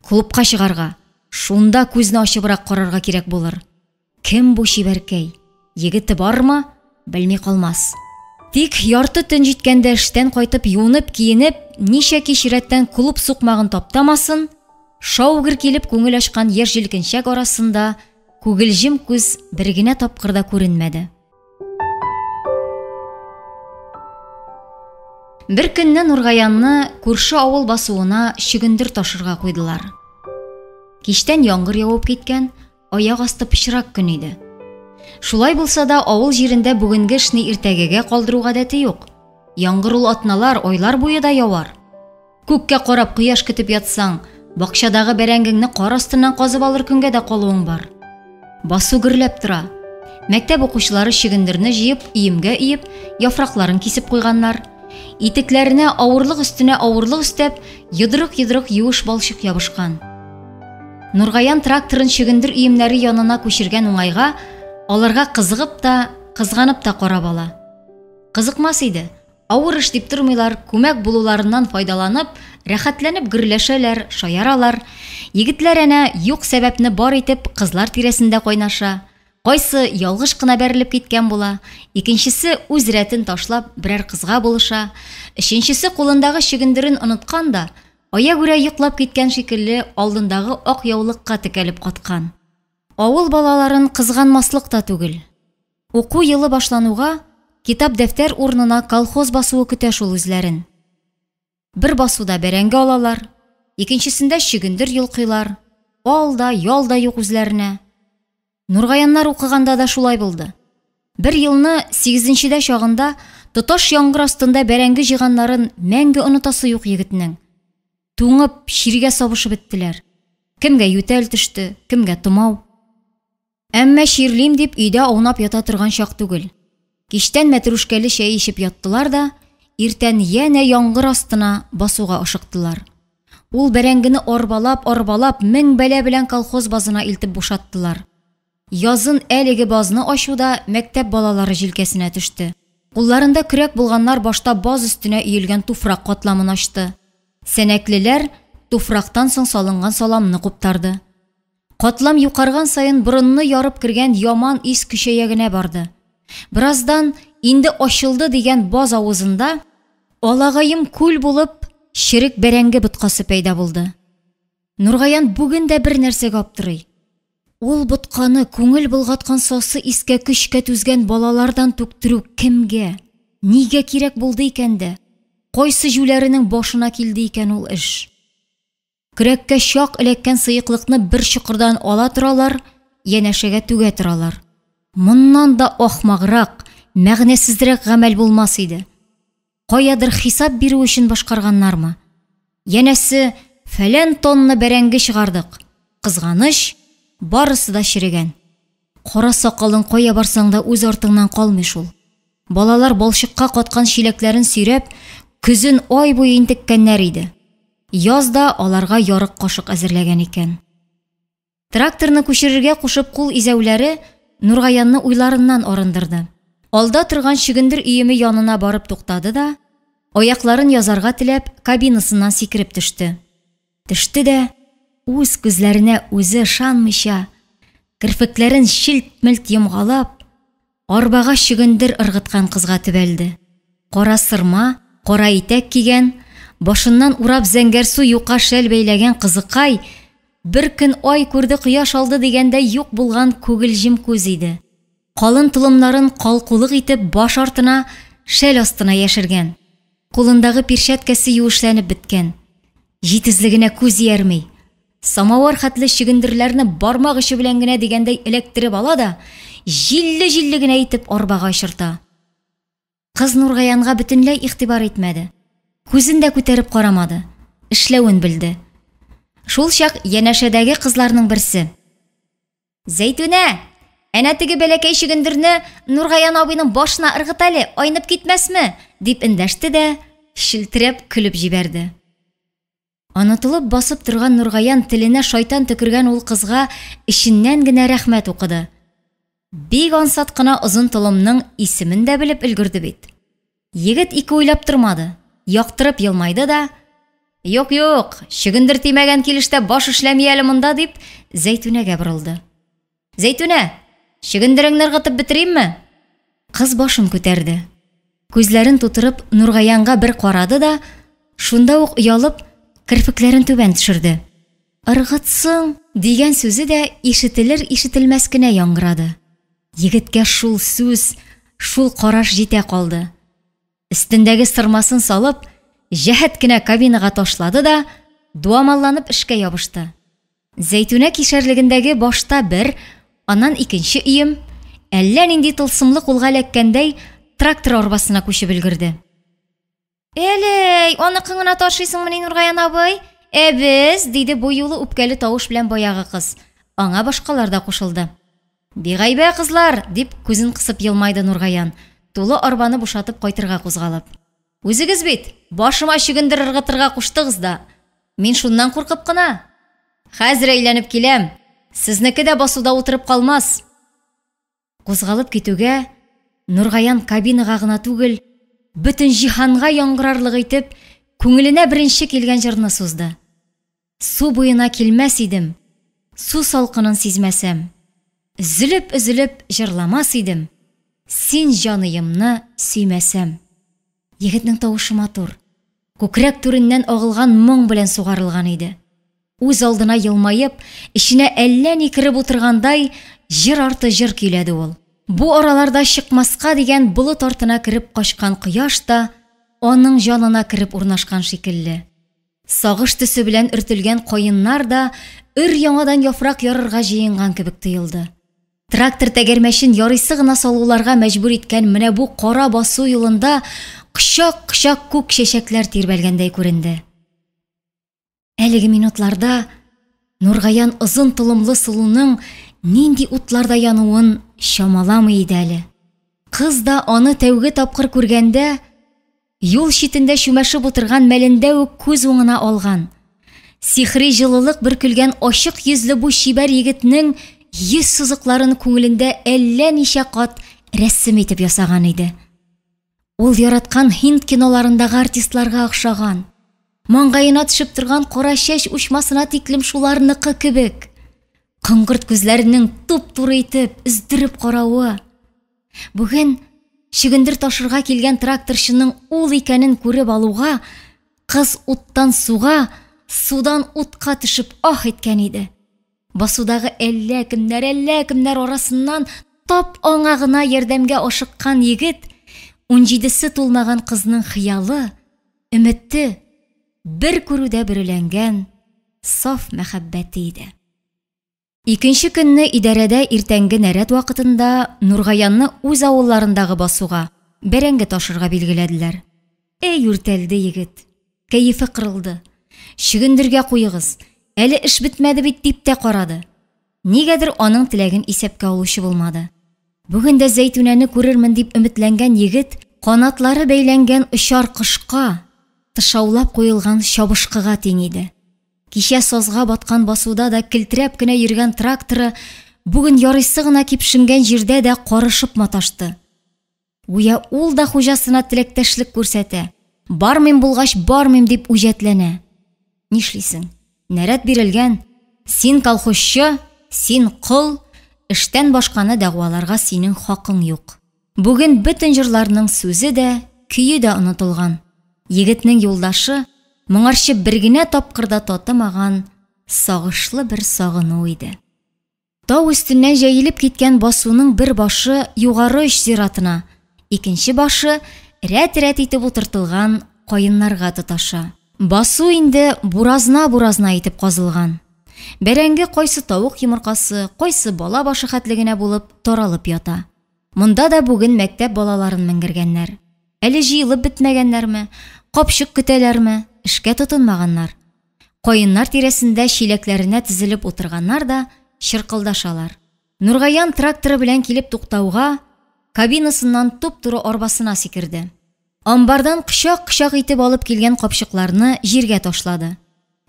S1: клубка чыгарга, шунда күзне ачыбрак карарга кирәк булыр. Кем бу чибәркәй? Егете бармы? Белми калмас. Тик ярты төн җиткәндә эштән кайтып юынып, киенеп, ничә кичрәттән клуб сукмагын таптамасын, шаугыр килеп күңел ачкан яшь җилкенчәк арасында күгелҗем күз бер генә тапкырда күренмәде. Бер көнне Нургаянны күрше авыл басуына чөгендер ташырга куйдылар. Кичтән яңгыр явып киткән, аяк асты пычрак көн иде. Шулай булса да авыл җирендә бүгенге эшне иртәгәгә калдыру гадәте юк. Яңгыр ул атналар, айлар буе да явар. Күккә карап кояш көтеп ятсаң, бакчадагы бәрәңгеңне кар астыннан казып алыр көнгә дә калуың бар. Басу гөрләп тора. Мәктәп укучылары чөгендерне җыеп, иемгә иеп, яфракларын кисеп куйганнар. Итекләренә авырлык өстенә авырлык өстәп, йодрык юеш балчык ябышкан. Нургаян тракторын чөгендер иемнәре янына күчергән уңайга, аларга кызыгып та, кызганып та карап ала. Кызыкмас иде. Авыр эш дип тормыйлар, күмәк булуларыннан файдаланып, рәхәтләнеп гөрләшәләр, шаяралар. Егетләр әнә юк сәбәпне бар итеп кызлар тирәсендә кайнаша. Кайсы ялгыш кына бәрелеп киткән була, икенчесе үз рәтен ташлап берәр кызга булыша, өченчесе кулындагы чөгендерен оныткан да, аягүрә йоклап киткән шикелле алдындагы ак яулыкка текәлеп каткан. Авыл балаларын кызганмаслык та түгел. Уку елы башлануга китап-дәфтәр урынына колхоз басуы көтә шул үзләрен. Бер басуда бәрәңге алалар, икенчесендә чөгендер йолкыйлар, алда, ялда юк үзләренә. Нургаяннар укыганда да шулай булды. Бер елны 8-нчедә чагында тоташ яңгыр астында бәрәңге җыйганнарын мәңге онытасы юк егетнең. Туңып, чиргә сабышып беттеләр. Кемгә ютәл төште, кемгә тумау. Әмма чирлим дип өйдә аунап ята торган чак түгел. Кичтән мәтрүшкәле чәй ичеп яттылар да, иртән янә яңгыр астына басуга ашыктылар. Ул бәрәңгене арбалап, мең бәлә белән колхоз базына илтеп бушаттылар. Язын әлеге базны ачуда мәктәп балалары җилкәсенә төште. Кулларында көрәк булганнар башта баз өстенә өелгән туфрак катламын ачты. Сәнәклеләр туфрактан соң салынган саламны куптарды. Катлам юкарган сайын борынны ярып кергән яман ис көчәя генә барды. Бираздан инде ачылды дигән баз авызында алагаем күл булып чирек бәрәңге боткасы пәйда булды. Нургаян бүген дә бер нәрсәгә аптырый. Ул ботканы күңел булгаткан сасы искә көчкә түзгән балалардан түктерү кемгә, нигә кирәк булды икән дә? Кайсы җүләренең башына килде икән ул эш? Көрәккә чак эләккән сыйыклыкны бер чокырдан ала торалар, янәшәгә түгә торалар. Моннан да ахмаграк, мәгънәсезрәк гамәл булмас иде. Каядыр хисап бирү өчен башкарганнармы? Янәсе, фәлән тонна бәрәңге чыгардык. Кызганыч, барысы да чирегән. Кара сакалың кая барсаң да үз артыңнан калмый шул. Балалар балчыкка каткан чиләкләрен сөйрәп, күзен ай буе интеккәннәр иде. Язда аларга ярык кашык әзерләгән икән. Тракторны күчерергә кушып кул изәүләре Нургаянны уйларыннан арындырды. Алда торган чөгендер иеме янына барып туктады да, аякларын язарга теләп, кабинасыннан сикереп төште. Төште дә үз күзләренә үзе ышанмыйча, кирпекләрен шилт-милт йомгалап, арбага чөгендер ыргыткан кызга төбәлде. Кара сырма, кара итәк кигән, башыннан урап зәңгәр су юка шәл бәйләгән кызыкай Бер көн ай күрде, кояш алды дигәндә юк булган күгелҗем күз иде. Калын толымнарын калкулык итеп баш артына, шәл астына яшергән. Кулындагы перчаткасы юешләнеп беткән. Җитезлегенә күз ярмый. Самавар хәтле чигендерләрне бармак очы белән генә дигәндәй эләктереп ала да, җилле генә итеп арбага очырта. Кыз Нургаянга бөтенләй игътибар итмәде. Күзен дә күтәреп карамады. Эшләвен белде. Шул чак янәшәдәге кызларның берсе: "Зәйтүнә, әнә теге бәләкәй чигендерне Нургаян абыйның башына ыргыт әле, айнып китмәсме?" дип эндәште дә, шилтерәп көлеп җибәрде. Анытылып басып торган Нургаян теленә шайтан төкергән ул кызга ишеннән генә рәхмәт укыды. Бик ансат кына озын толымның исемен дә белеп өлгерде бит. Егет ике уйлап тормады. Яктырып елмайды да: "Юк, чигендер тимәгән килештә баш эшләми әле монда", дип Зәйтүнәгә борылды. "Зәйтүнә, чигендереңне ыргытып бетеримме?" Кыз башын күтәрде. Күзләрен тутырып Нургаянга бер карады да, шунда ук оялып, кирпекләрен түбән төшерде. "Ыргытсың" дигән сүзе дә ишетелер-ишетелмәс кенә яңгырады. Егеткә шул сүз, шул караш җитә калды. Өстендәге сырмасын салып, җәһәт кенә кабинага ташлады да, дуамалланып эшкә ябышты. Зәйтүнә кишәрлегендәге башта бер, аннан икенче өем, әллә нинди тылсымлы кулга эләккәндәй, трактор арбасына күчеп өлгерде. "Әлей, аны кыңына ташыйсыңмы, Нургаян абый? Без", диде бу юлы үпкәле тавыш белән баягы кыз. Аңа башкалар да кушылды. "Бигайбә кызлар", дип күзен кысып елмайды Нургаян, тулы арбаны бушатып кайтырга кузгалып. "Үзегез бит башыма чигендер ыргытырга куштыгыз да, мин шуннан куркып кына. Хәзер әйләнеп киләм. Сезнеке дә басуда утырып калмас." Кузгалып китүгә, Нургаян кабинага гына түгел, бөтен җиһанга яңгырарлык итеп, күңеленә беренче килгән җырны сузды. "Су буена килмәс идем, су салкынын сизмәсәм. Üzülеп җырламас идем, син җаныемны сөймәсәм." Егетнең тавышы матур, күкрәк түреннән агылган моң белән сугарылган иде. Үз алдына елмаеп, ишенә әллә ни киреп утыргандай, җыр арты җыр көйләде ул. Бу араларда чыкмаска дигән болыт артына киреп качкан кояш та аның җанына киреп урнашкан шикелле. Сагыш төсе белән өртелгән каеннар да өр-яңадан яфрак ярырга җыенган кебек тоелды. Трактор тәгәрмәчен ярыйсы гына салуларга мәҗбүр иткән менә бу кара басу юлында кычак күк чәчәкләр тирбәлгәндәй күренде. Әлеге минутларда Нургаян озын толымлы сулуның нинди утларда януын чамаламый иде әле. Кыз да аны тәүге тапкыр күргәндә, юл читендә чүмәшеп утырган мәлендә үк күз уңына алган. Сихри җылылык бөркелгән ачык йөзле бу чибәр егетнең йөз сызыкларын күңелендә әллә ничә кат рәсем итеп ясаган иде. Ул яраткан Hind киноларындагы артистларга охшаган. Маңгаена төшеп торган кара чәч учмасына тиклем шуларныкы кебек. Кыңгырт күзләренең туп-туры итеп өздереп каравы. Бүген чигендер ташырга килгән тракторчының ул икәнен күреп алуга, кыз уттан суга, судан утка төшеп ах иткән иде. Басудагы әллә кемнәр арасыннан тап аңа гына ярдәмгә ашыккан егет, 17-се тулмаган кызның хыялы, өмете бер күрүдә бирелгән саф мәхәббәте иде. Икенче көнне идарәдә иртәнге нәрәт вакытында Нургаянны үз авылларындагы басуга, бәрәңге ташырга билгеләделәр. Үртәлде егет. Кәефе кырылды. Чигендергә куегыз, әле эш бетмәде бит дип тә карады. Нигәдер аның теләген исәпкә алучы булмады. Бүген дә Зәйтүнәне күрермен дип өметләнгән егет канатлары бәйләнгән очар кошка, тышаулап куелган чабышкыга тиң иде. Кичә сазга баткан басуда да килтерәп кенә йөргән тракторы бүген ярыйсы гына кипшенгән җирдә дә карышып маташты. Уя ул да хуҗасына теләктәшлек күрсәтә. Бармыйм булгач бармыйм дип үҗәтләнә. Нишлисең? Нәрәт бирелгән. Син колхозчы, син кол, эштән башканы дәгъваларга синең хакың юк. Бүген бөтен җырларның сүзе дә, көйе дә онытылган. Егетнең юлдашы моңарчы бер генә тапкырда татымаган сагышлы бер сагыну иде. Тау өстеннән җәелеп киткән басуның бер башы югары оч зиратына, икенче башы рәт-рәт итеп утыртылган каеннарга тоташа. Басу инде буразна итеп казылган. Бәрәңге кайсы тавык йомыркасы, кайсы бала башы хәтлегенә булып таралып ята. Монда да бүген мәктәп балаларын менгергәннәр. Әле җыелып бетмәгәннәрме, капчык көтәләрме, эшкә тотынмаганнар. Каеннар тирәсендә чиләкләренә тезелеп утырганнар да чыркылдашалар. Нургаян тракторы белән килеп туктауга, кабинасыннан туп-туры арбасына сикерде. Амбардан кычак-кычак итеп алып килгән капчыкларны җиргә ташлады.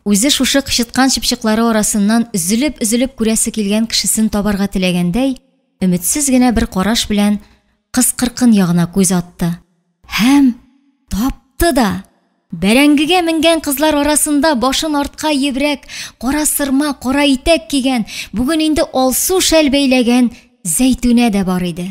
S1: Үзе шушы кычыткан чыпчыклары арасыннан өзелеп күрәсе килгән кешесен табарга теләгәндәй, өметсез генә бер караш белән кыз-кыркын ягына күз атты. Һәм тапты да. Бәрәңгегә менгән кызлар арасында башын артка ебрәк, кара сырма, кара итәк кигән, бүген инде алсу шәл бәйләгән Зәйтүнә дә бар иде.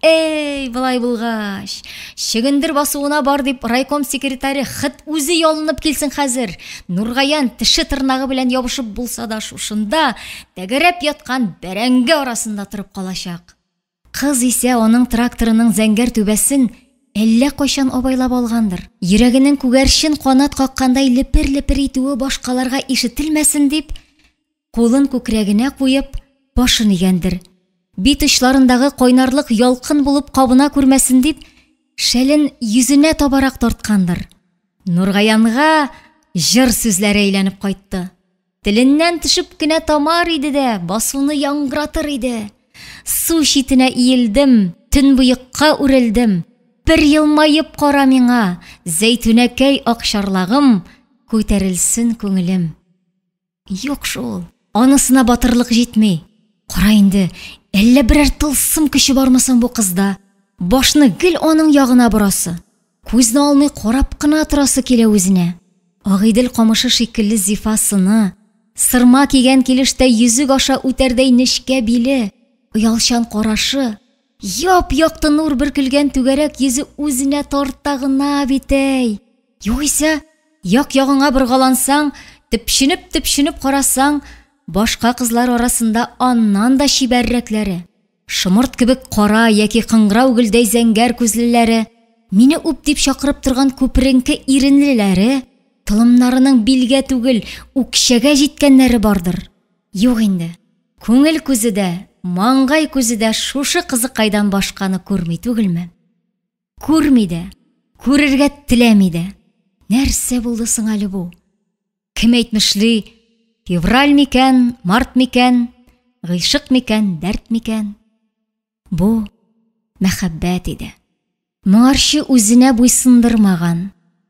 S1: Эй, былай булгач, чөгендер басуына бар дип райком секретаре хит үзе ялынып килсен хәзер. Нургаян теше тырнагы белән ябышып булса да шушында тәгәрәп яткан бәрәңге арасында торып калачак. Кыз исә аның тракторының зәңгәр түбәсен әллә кайчан абайлап алгандыр. Йөрәгенең күгәрчен канат каккандай лепер-лепер итүе башкаларга ишетелмәсен дип, кулын күкрәгенә куеп, башын игәндер. Бит очларындагы кайнарлык ялкын булып кабына күрмәсен дип, шәлен йөзенә табарак тарткандыр. Нургаянга җыр сүзләре әйләнеп кайтты. Теленнән төшеп кенә тамар иде дә, басуны яңгыратыр иде. Су читенә иелдем, төнбуекка үрелдем. Бер елмайып кара миңа, Зәйтүнәкәй акчарлагым, күтәрелсен күңелем. Юк шул, анысына батырлык җитми. Кара инде, әллә берәр тылсым көче бармысын бу кызда? Башны гел аның ягына бурасы. Күзне алмый карап кына торасы килә үзенә. Агыйдел камышы шикелле зифасыны, сырма кигән килештә йөзек аша үтәрдәй нечкә биле, оялчан карашы, яп-якты нур бөркелгән түгәрәк йөзе үзенә тарта гына битәй. Югыйсә, як-ягыңа боргалансаң, төпшенеп карасаң, башка кызлар арасында аннан да чибәррәкләре. Шымырт кебек кара яки кыңгырау гөлдәй зәңгәр күзлеләре, мине үп дип чакырып торган күперенке иренлеләре, тылымнарының билгә түгел, үкчәгә җиткәннәре бардыр. Юк инде. Күңел күзе дә, маңгай күзе дә шушы кызыкайдан башканы күрми түгелме? Күрми дә, күрергә теләми дә. Нәрсә булды соң әле бу? Кем әйтмешли, февраль микән, март микән, гыйшык микән, дәрт микән? Бу мәхәббәт иде. Моңарчы үзенә буйсындырмаган,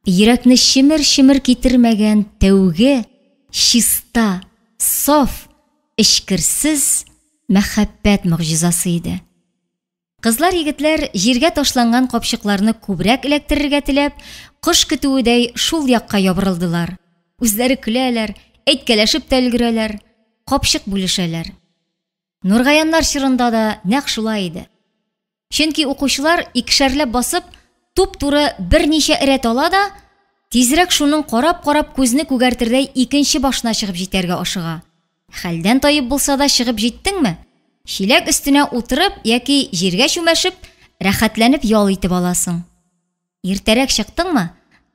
S1: йөрәкне шимер-шимер китермәгән тәүге, чиста, саф, эчкерсез мәхәббәт мөгъҗизасы иде. Кызлар, егетләр җиргә ташланган капчыкларны күбрәк эләктерергә теләп, кош көтүедәй шул якка ябырылдылар. Үзләре көләләр, әйткәләшеп тә өлгерәләр, капчык бүлешәләр. Нургаяннар чорында да нәкъ шулай иде. Чөнки укучылар икешәрләп басып, туп-туры берничә рәт ала да, тизрәк шуның карап-карап күзне күгәртердәй икенче башына чыгып җитәргә ашыга. Хәлдән таеп булса да чыгып җиттеңме? Чиләк өстенә утырып яки җиргә чүмәшеп, рәхәтләнеп ял итеп аласың. Иртәрәк чыктыңмы?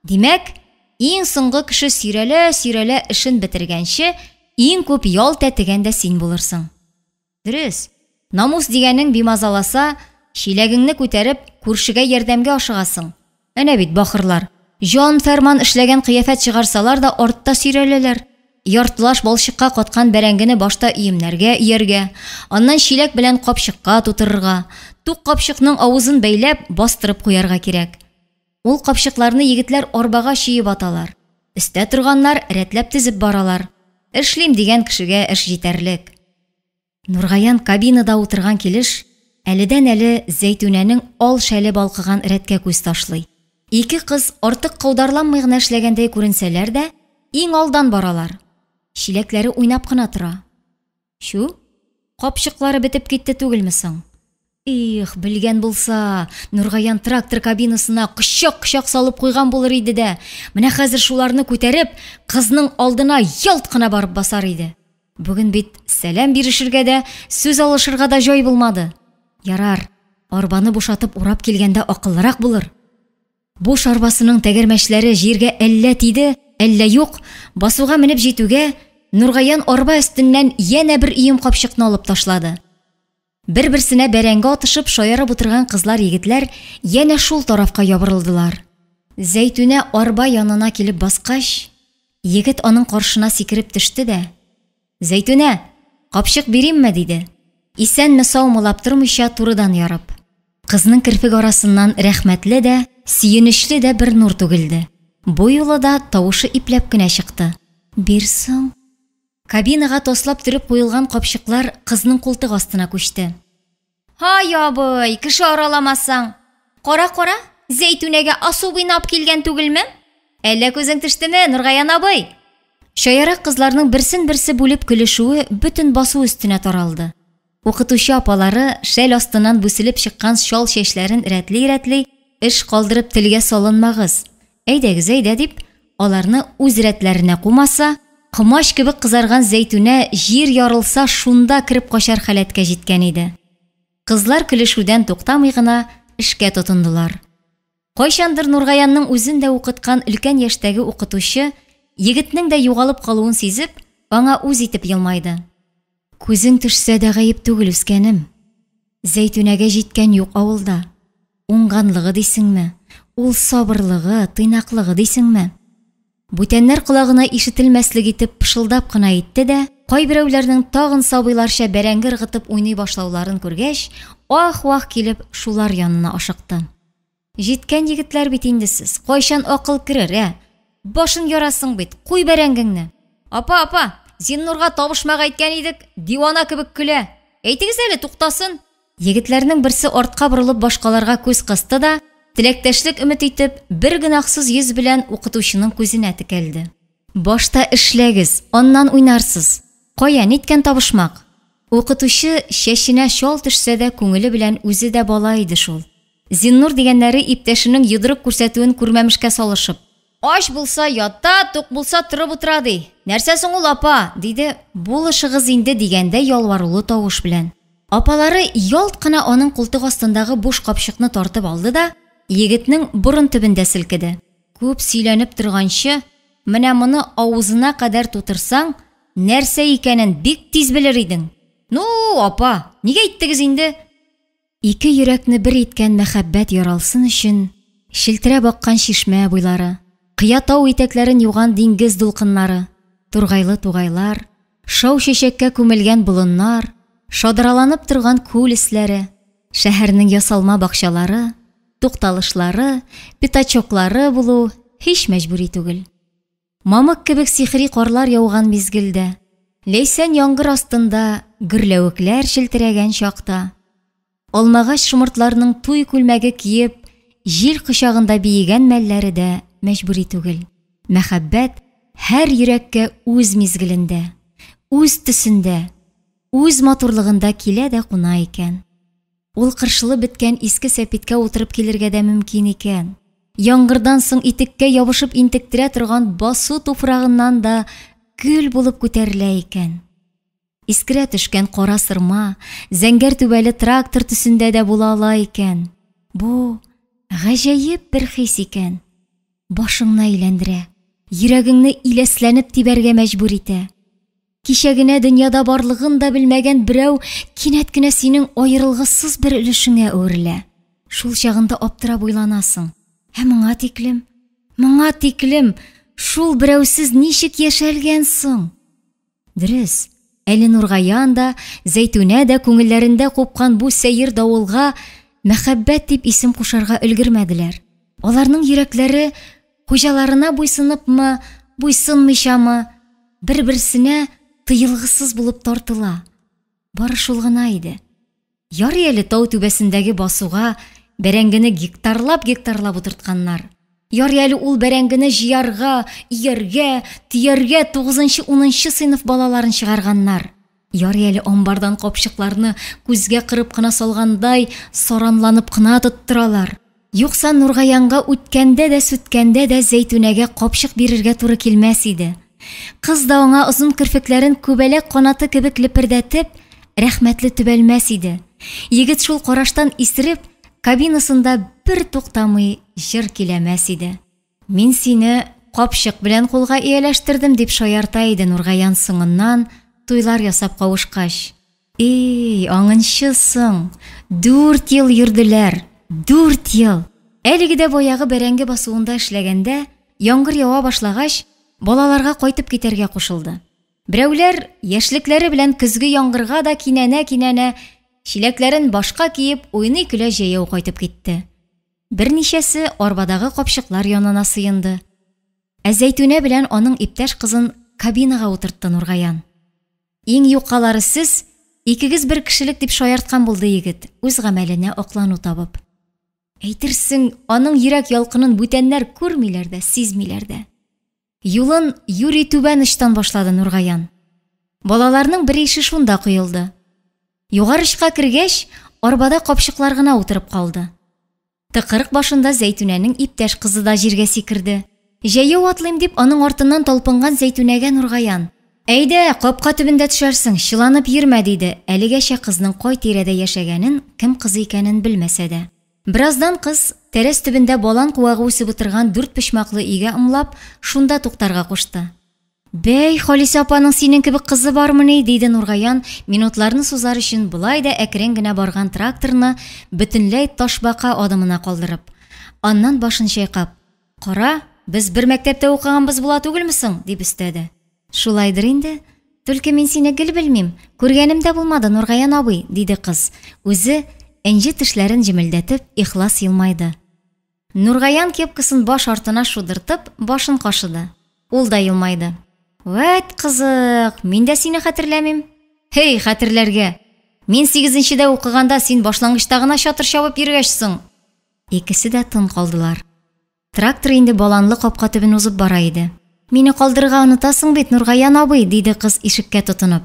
S1: Димәк, иң соңгы кеше сирәлә эшен бетергәнче, иң күп ял тәтегәндә син булырсың. Дөрес, намус дигәнең бимазаласа, чиләгеңне күтәреп, күршегә ярдәмгә ашыгасың. Әнә бит бахырлар. Җан фәрман эшләгән кыяфәт чыгарсалар да артта сирәләләр. Яртылаш балчыкка каткан бәрәңгене башта иемнәргә ияргә, аннан чиләк белән капчыкка тутырырга, тук капчыкның авызын бәйләп, бастырып куярга кирәк. Ул капчыкларны егетләр арбага чиеп аталар. Өстә торганнар рәтләп тезеп баралар. Эшлим дигән кешегә эш җитәрлек. Нургаян кабинада утырган килеш, әледән-әле Зәйтүнәнең ал шәле балкыган рәткә күз ташлый. Ике кыз артык каударламый гына эшләгәндәй күренсәләр дә, иң алдан баралар. Чиләкләре уйнап кына тора. Шу, капчыклары бетеп китте түгелме соң? Их, белгән булса, Нургаян трактор кабинасына кычак-кычак салып куйган булыр иде дә, менә хәзер шуларны күтәреп, кызның алдына ялт кына барып басар иде. Бүген бит сәлам бирешергә дә, сүз алышырга да җай булмады. Ярар, арбаны бушатып урап килгәндә акыллырак булыр. Буш арбасының тәгәрмәчләре җиргә әллә тиде, әллә юк, басуга менеп җитүгә, Нургаян арба өстеннән янә бер ием капчыкны алып ташлады. Бер-берсенә бәрәңгә атышып шаярып утырган кызлар, егетләр янә шул тарафка ябырылдылар. Зәйтүнә арба янына килеп баскач, егет аның каршына сикереп төште дә: "Зәйтүнә, капчык биримме?" диде. Исәнме саумылап тормыйча турыдан ярып. Кызның кирпек арасыннан рәхмәтле дә, сөенечле дә бер нур түгелде. Бу юлы да тавышы ипләп кенә чыкты. "Бирсәң?" Кабинага тослап төреп куелган капчыклар кызның култык астына күчте. "Ай абый, кеше араламасаң. Кара, Зәйтүнәгә особый нап килгән түгелме? Әллә күзең төштеме, Нургаян абый?" Шаярак кызларның берсен-берсе бүлеп көлешүе бөтен басу өстенә таралды. Укытучы апалары шәл астыннан бүселеп чыккан шал чәчләрен рәтли-рәтли, "Эш калдырып телгә салынмагыз. Әйдәгез" дип, аларны үз рәтләренә кумаса, кымач кебек кызарган Зәйтүнә җир ярылса шунда кирип качар халәткә җиткән иде. Кызлар көлешүдән туктамый гына эшкә тотындылар. Кайчандыр Нургаянның үзен дә укыткан өлкән яшьтәге укытучы, егетнең дә югалып калуын сизеп, аңа үз итеп елмайды. "Күзең төшсә дә гаеп түгел, үскәнем. Зәйтүнәгә җиткән юк авылда. Уңганлыгы дисеңме? Ул сабырлыгы, тыйнаклыгы дисеңме?" Бүтәннәр колагына ишетелмәслек итеп пышылдап кына әйтте дә, кайберәүләрнең тагын сабыйларча бәрәңге ыргытып уйный башлауларын күргәч, ах-вах килеп шулар янына ашыкты. "Җиткән егетләр бит инде сез. Кайчан акыл керер, Башын ярасың бит, куй бәрәңгеңне. Апа, Зиннурга табышмага әйткән идек, дивана кебек көлә. Әйтегез әле, туктасын." Егетләрнең берсе артка борылып башкаларга күз кысты да, теләктәшлек өмет итеп, бер гынахсыз йөз белән укытучының күзенә текәлде. "Башта эшләгез, аннан уйнарсыз. Кая ниткән табышмак?" Укытучы чәченә шал төшсә дә күңеле белән үзе дә бала иде шул. Зиннур дигәннәре иптәшенең йодрык күрсәтүен күрмәмешкә салышып: "Аш булса ятта, тук булса торып утыра ди. Нәрсә соң ул, апа?" диде, "Булышыгыз инде" дигәндә ялварулы тавыш белән. Апалары ялт кына аның култык астындагы буш капчыкны тартып алды да, егетнең борын төбендә селкеде. "Күп сөйләнеп торганчы, менә моны авызына кадәр тутырсаң, нәрсә икәнен бик тиз белер идең. Ну, апа, нигә әйттегез инде?" Ике йөрәкне бер иткән мәхәббәт яралсын өчен, шилтерәп аккан чишмә буйлары, кыя тау итәкләрен юган диңгез дулкыннары, тургайлы тугайлар, шау чәчәккә күмелгән болыннар, шадраланып торган күл исләре, шәһәрнең ясалма бакчалары, тукталышлары, питачоклары булу һич мәҗбүри түгел. Мамык кебек сихри карлар яуган мизгелдә, ләйсән яңгыр астында гөрләвекләр шелтерәгән чакта, алмагач шомыртларның туй күлмәге киеп, җил кычагында биегән мәлләре дә мәҗбүри түгел. Мәхәббәт һәр йөрәккә үз мизгелендә, үз төсендә, үз матурлыгында килә дә куна икән. Ул кыршылып беткән иске сәпиткә утырып килергә дә мөмкин икән. Яңгырдан соң итеккә ябышып интектерә торган басу туфрагыннан да гөл булып күтәрелә икән. Искерә төшкән кара сырма, зәңгәр түбәле трактор төсендә дә була ала икән. Бу гаҗәеп бер хис икән. Башыңны әйләндерә, йөрәгеңне иләсләнеп тибәргә мәҗбүр итә. Кичәгенә дөньяда барлыгын да белмәгән берәү кинәт кенә синең аерылгысыз бер өлешеңә үрелә. Шул чагында аптырап уйланасың. Моңа тиклем, шул берәүсез ничек яшәлгән соң? Дөрес, әле Нургаян да, Зәйтүнә дә күңелләрендә купкан бу сәер давылга мәхәббәт дип исем кушарга өлгермәделәр. Аларның йөрәкләре хуҗаларына буйсыныпмы, буйсынмыйчамы, бер-берсенә тыелгысыз булып тартыла. Бары шул гына иде. Ярый әле тау түбәсендәге басуга бәрәңгене гектарлап утыртканнар. Ярый әле ул бәрәңгене җыярга, ияргә, төяргә 9-10 сыйныф балаларын чыгарганнар. Ярый әле амбардан капчыкларны күзгә кырып кына салгандай саранланып кына тоттыралар. Юкса Нургаянга үткәндә дә сүткәндә дә Зәйтүнәгә капчык бирергә туры килмәс иде. Кыз да аңа озын керфекләрен күбәләк канаты кебек лепердәтеп, рәхмәтле төбәлмәс иде. Егет шул караштан исереп, кабинасында бер туктамый җыр киләмәс иде. Мин сине капчык белән кулга ияләштердем дип шаярта иде Нургаян соңыннан, туйлар ясап кавышкач. Эй, аңынчысың, 4 ел йөрделәр, 4 ел. Әлеге дә баягы бәрәңге басуында эшләгәндә, яңгыр ява башлагач, балаларга кайтып китәргә кушылды. Берәүләр яшьлекләре белән көзге яңгырга да кинәнә, чиләкләрен башка киеп, уйный көлә җәяү кайтып китте. Берничәсе арбадагы капчыклар янына сыенды. Зәйтүнә белән аның иптәш кызын кабинага утыртты Нургаян. Иң юкалары сез, икегез бер кешелек дип шаярткан булды егет, үз гамәленә аклану табып. Әйтерсең, аның йөрәк ялкынын бүтәннәр күрмиләр дә, сизмиләр дә. Юлын юри түбән очтан башлады Нургаян. Балаларның бер ише шунда куелды. Югарышка кергәч, арбада капчыклар гына утырып калды. Тыкырык башында Зәйтүнәнең иптәш кызы да җиргә сикерде. Җәяү атлыйм дип аның артыннан талпынган Зәйтүнәгә Нургаян: "Әйдә, капка төбендә төшәрсең, чыланып йөрмә", диде. Әлегәчә кызның кай тирәдә яшәгәнен, кем кызы икәнен белмәсә дә. Бираздан кыз тәрәс төбендә балан куагы үсеп утырган 4 почмаклы өйгә ымлап, шунда туктарга кушты. "Бәй, Халисә апаның синең кебек кызы бармыни?" диде Нургаян, минутларны сузар өчен болай да әкрен генә барган тракторны бөтенләй ташбака адымына калдырып. Аннан башын чайкап: "Кара, без бер мәктәптә укыганбыз була түгелме соң?" дип өстәде. "Шулайдыр инде. Түлке мин сине гел белмим. Күргәнем дә булмады, Нургаян абый", диде кыз. Үзе энҗе тешләрен җимелдәтеп, ихлас елмайды. Нургаян кепкасын баш артына шудыртып, башын кашыды. Ул да елмайды. "Вәт кызык, мин дә сине хәтерләмим." "Хей, хәтерләргә. Мин 8нчедә укыганда син башлангычта гына чатыр чабып йөргәчсең." Икесе дә тын калдылар. Трактор инде баланлы капка төбен узып бара иде. "Мине калдырырга онытасың бит, Нургаян абый", диде кыз ишеккә тотынып.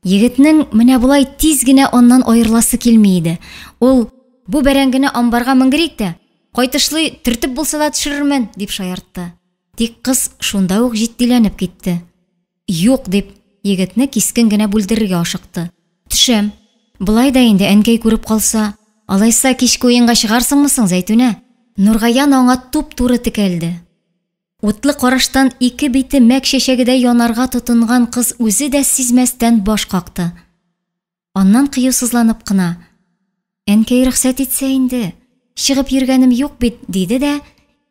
S1: Егетнең менә булай тиз генә аннан аерыласы килми иде. Ул: "Бу бәрәңгене амбарга менгерик тә, кайтышлый төртеп булса да төшерермен", дип шаяртты. Тик кыз шунда ук җитдиләнеп китте. "Юк", дип егетне кискен генә бүлдерергә ашыкты. "Төшәм. Булай да инде әнкәй күреп калса, алайса кичке уенга чыгарсыңмы соң, Зәйтүнә?" Нургаян аңа туп-туры текәлде. Утлы караштан ике бите мәк чәчәгедәй янарга тотынган кыз үзе дә сизмәстән баш какты. Аннан кыюсызланып кына: "Әнкәй рөхсәт итсә инде, чыгып йөргәнем юк бит", диде дә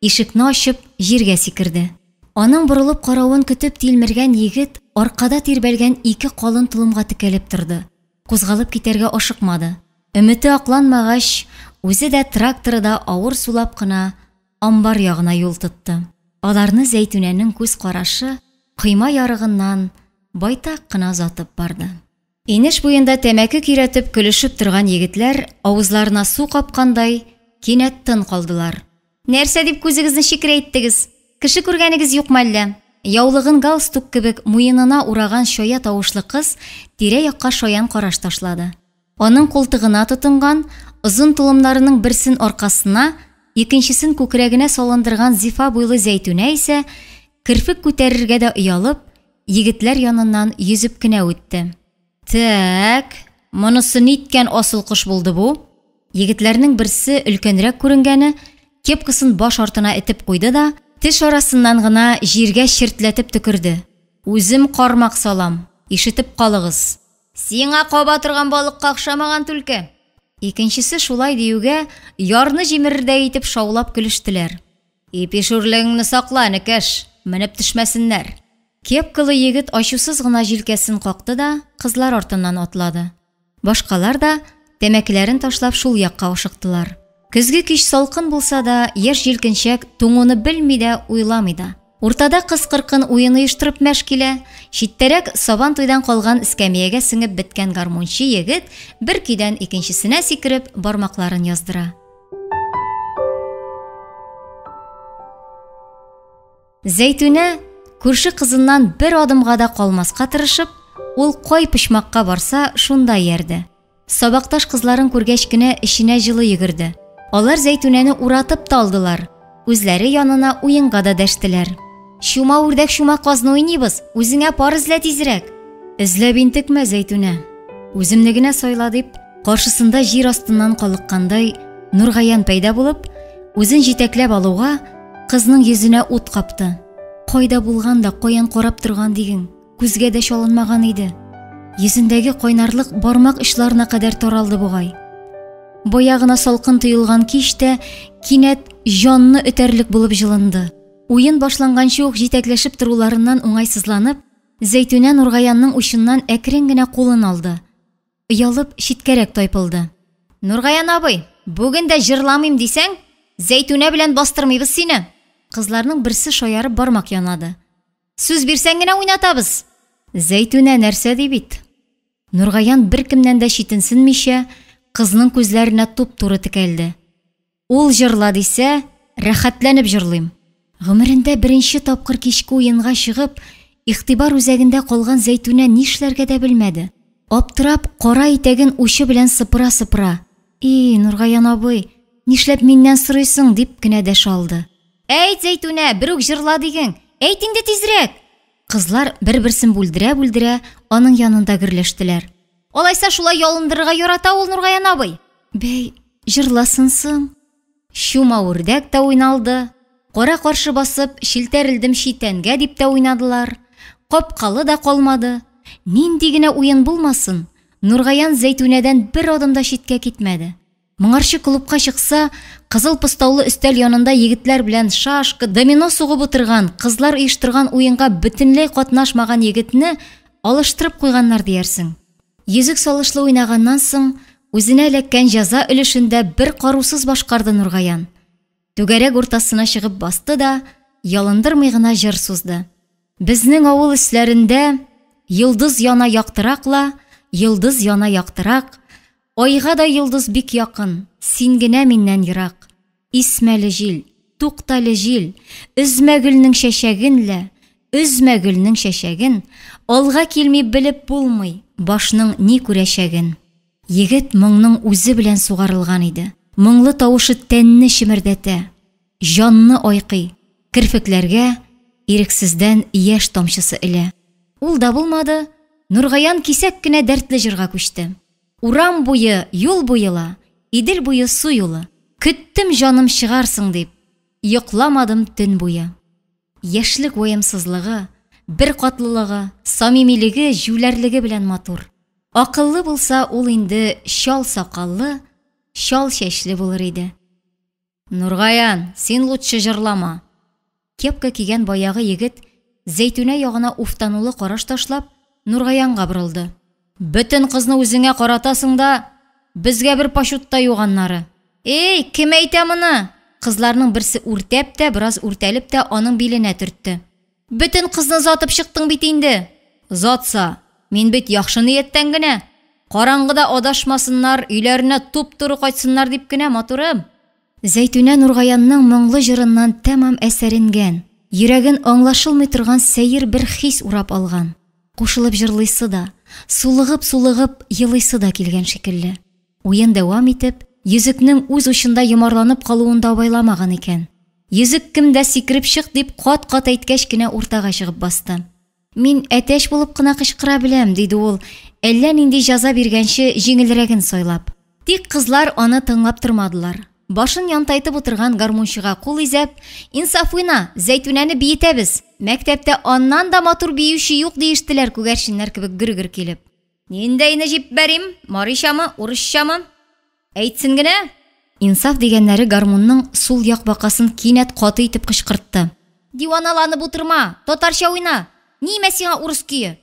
S1: ишекне ачып җиргә сикерде. Аның борылып каравын көтеп тилмергән егет аркада тирбәлгән ике калын тулымга текәлеп торды. Кузгалып китәргә ашыкмады. Өмете акланмагач, үзе дә тракторда авыр сулап кына амбар ягына юл тотты. Аларны Зәйтүнәнең күз карашы кыйма ярыгыннан байтак кына озатып барды. Инеш буенда тәмәке киратып көлешеп торган егетләр авызларына су капкандай кинәт тын калдылар. "Нәрсә дип күзегезне шикерәйттегез? Кеше күргәнегез юкмы әллә?" Яулыгын галстук кебек муенына ураган шая тавышлы кыз тирә-якка шаян караш ташлады. Аның култыгына тотынган озын тулымнарының берсен аркасына, икенчесен күкрәгенә салындырган зифа буйлы Зәйтүнә исә кирпек күтәрергә дә уялып, егетләр яныннан йөзеп кенә үтте. "Так, монысы ниткән асыл кыш булды бу?" Егетләрнең берсе өлкәнрәк күренгәне кепкасын баш артына этеп куйды да, теш арасыннан гына җиргә чиртләтеп төкерде. "Үзем кармак салам, ишетеп калыгыз. Сиңа каба торган балыкка охшамаган түлке." Икенчесе шулай диюгә, ярны җимерердәй итеп шаулап көлештеләр. "Ипишүрлегеңне сакла, нәкәш, менеп төшмәсеннәр." Кепкалы егет ачусыз гына җилкәсен какты да, кызлар артыннан атлады. Башкалар да тәмәкеләрен ташлап шул якка ашыктылар. Көзге кич салкын булса да, яшь җилкенчәк туңуны белми дә, уйламый да. Уртада кыз-кыркын уен оештырып мәш килә, читтәрәк сабан туйдан калган эскәмиягә сеңеп беткән гармунчы егет бер көйдән икенчесенә сикереп бармакларын яздыра. Зәйтүнә күрше кызыннан бер адымга да калмаска тырышып, ул кай пычмакка барса, шунда ярды. Сабакташ кызларын күргәч кенә эченә җылы йөгерде. Алар Зәйтүнәне уратып та алдылар. Үзләре янына уенга да дәштеләр. Шума үрдәк, шума казны уйныйбыз, үзеңә пар эзлә тизрәк. Эзләп интекмә, Зәйтүнә. Үземне генә сайла дип, каршысында җир астыннан калыккандай Нургаян пайда булып, үзен җитәкләп алуга, кызның йөзенә ут капты. Кайда булган да, каян карап торган диген, күзгә дә чалынмаган иде. Йөзендәге кайнарлык бармак очларына кадәр таралды бугай. Боягына салкын тоелган кичтә кинәт җанны өтәрлек булып җылынды. Уен башланганчы ук җитәкләшеп торуларыннан уңайсызланып, Зәйтүнә Нургаянның учыннан әкрен генә кулын алды. Уялып читкәрәк тайпылды. Нургаян абый, бүген дә җырламыйм дисәң, Зәйтүнә белән бастырмыйбыз сине. Кызларның берсе шаярып бармак янады. Сүз бирсәң генә уйнатабыз. Зәйтүнә нәрсә ди бит? Нургаян беркемнән дә читенсенмичә, кызның күзләренә туп-туры текәлде. Ул җырла дисә, рәхәтләнеп җырлыйм. Гомерендә беренче тапкыр кичке уенга чыгып, игътибар үзәгендә калган Зәйтүнә нишләргә дә белмәде. Аптырап, кара итәген учы белән сыпыра-сыпыра. Нургаян абый, нишләп миннән сорыйсың дип кенә дәш алды. Әйт, Зәйтүнә, бер үк җырла диген. Әйт инде тизрәк. Кызлар бер-берсен бүлдерә-бүлдерә аның янында гөрләштеләр. Алайса шулай ялындырырга ярата ул Нургаян абый. Бәй, җырласынсың. Шума үрдәк тә уйналды. Кара каршы басып, шилтәрелдем шитәнгә дип тә уйнадылар. Капкалы да калмады. Нинди генә уен булмасын, Нургаян Зәйтүнәдән бер адым да читкә китмәде. Моңарчы клубка чыкса, кызыл постаулы өстәл янында егетләр белән шашка, домино сугып утырган, кызлар оештырган уенга бөтенләй катнашмаган егетне алыштырып куйганнар диярсең. Йөзек салышлы уйнаганнан соң, үзенә эләккән җәза өлешендә бер карусыз башкарды Нургаян. Түгәрәк уртасына чыгып басты да, ялындырмый гына җыр сузды. Безнең авыл өсләрендә йылдыз яна яктыракла, йылдыз яна яктырак, айга да йылдыз бик якын, син генә миннән ерак. Исмәле җил, тукталы җил, өзмә гөлнең чәчәгенлә, өзмә гөлнең чәчәген, алга килми белеп булмый, башның ни күрәчәген. Егет моңның үзе белән сугарылган иде. Моңлы тавышы тәнне шимердәтә, җанны айкый, кирфекләргә ирексездән яшь тамчысы элә. Ул да булмады, Нургаян кисәк кенә дәртле җырга күчте. Урам буе, юл буела, идел буе су юлы. Көттем җаным чыгарсың дип, йокламадым төн буе. Яшьлек ваемсызлыгы, бер катлылыгы, самимилеге, җүләрлеге белән матур. Акыллы булса ул инде чал сакаллы, чал чәчле булыр иде. Нургаян, син лучше җырлама. Кепка кигән баягы егет Зәйтүнә ягына уфтанулы караш ташлап, Нургаянга борылды. Бөтен кызны үзеңә каратасың да, безгә бер пашутта юганнары. Кем әйтә моны? Кызларның берсе үртәп тә, бераз үртәлеп тә аның биленә төртте. Бөтен кызны затып чыктың бит инде. Затса, мин бит яхшы нияттән генә. Караңгыда адашмасыннар, өйләренә туп-туры кайтсыннар дип кенә, матурым. Зәйтүнә Нургаянның моңлы җырыннан тәмам әсәренгән. Йөрәген аңлашылмый торган сәер бер хис урап алган. Кушылып җырлыйсы да, сулыгып елыйсы да килгән шикелле. Уен дәвам итеп, йөзекнең үз учында йомарланып калуын да байламаган икән. Йөзек кемдә сикереп чык дип кат-кат әйткәч кенә уртага чыгып басты. Мин әтәч булып кына кычкыра беләм, диде ул, әллә нинди җәза биргәнче җиңелрәген сайлап. Тик кызлар аны тыңлап тормадылар. Башын янтайтып утырган гармунчыга кул изәп, инсафына, Зәйтүнәне биетәбез. Мәктәптә аннан да матур биючи юк диештеләр күгәрченнәр кебек гөр-гөр килеп. Ниндәйне җип бәрим? Маришамы, урысчамы? Әйтсен генә. Инсаф дигәннәре гармунның сул як бакасын кинәт каты итеп кычкыртты. Диваналанып утырма, татарча уйна. Нимә сиңа урыс көе?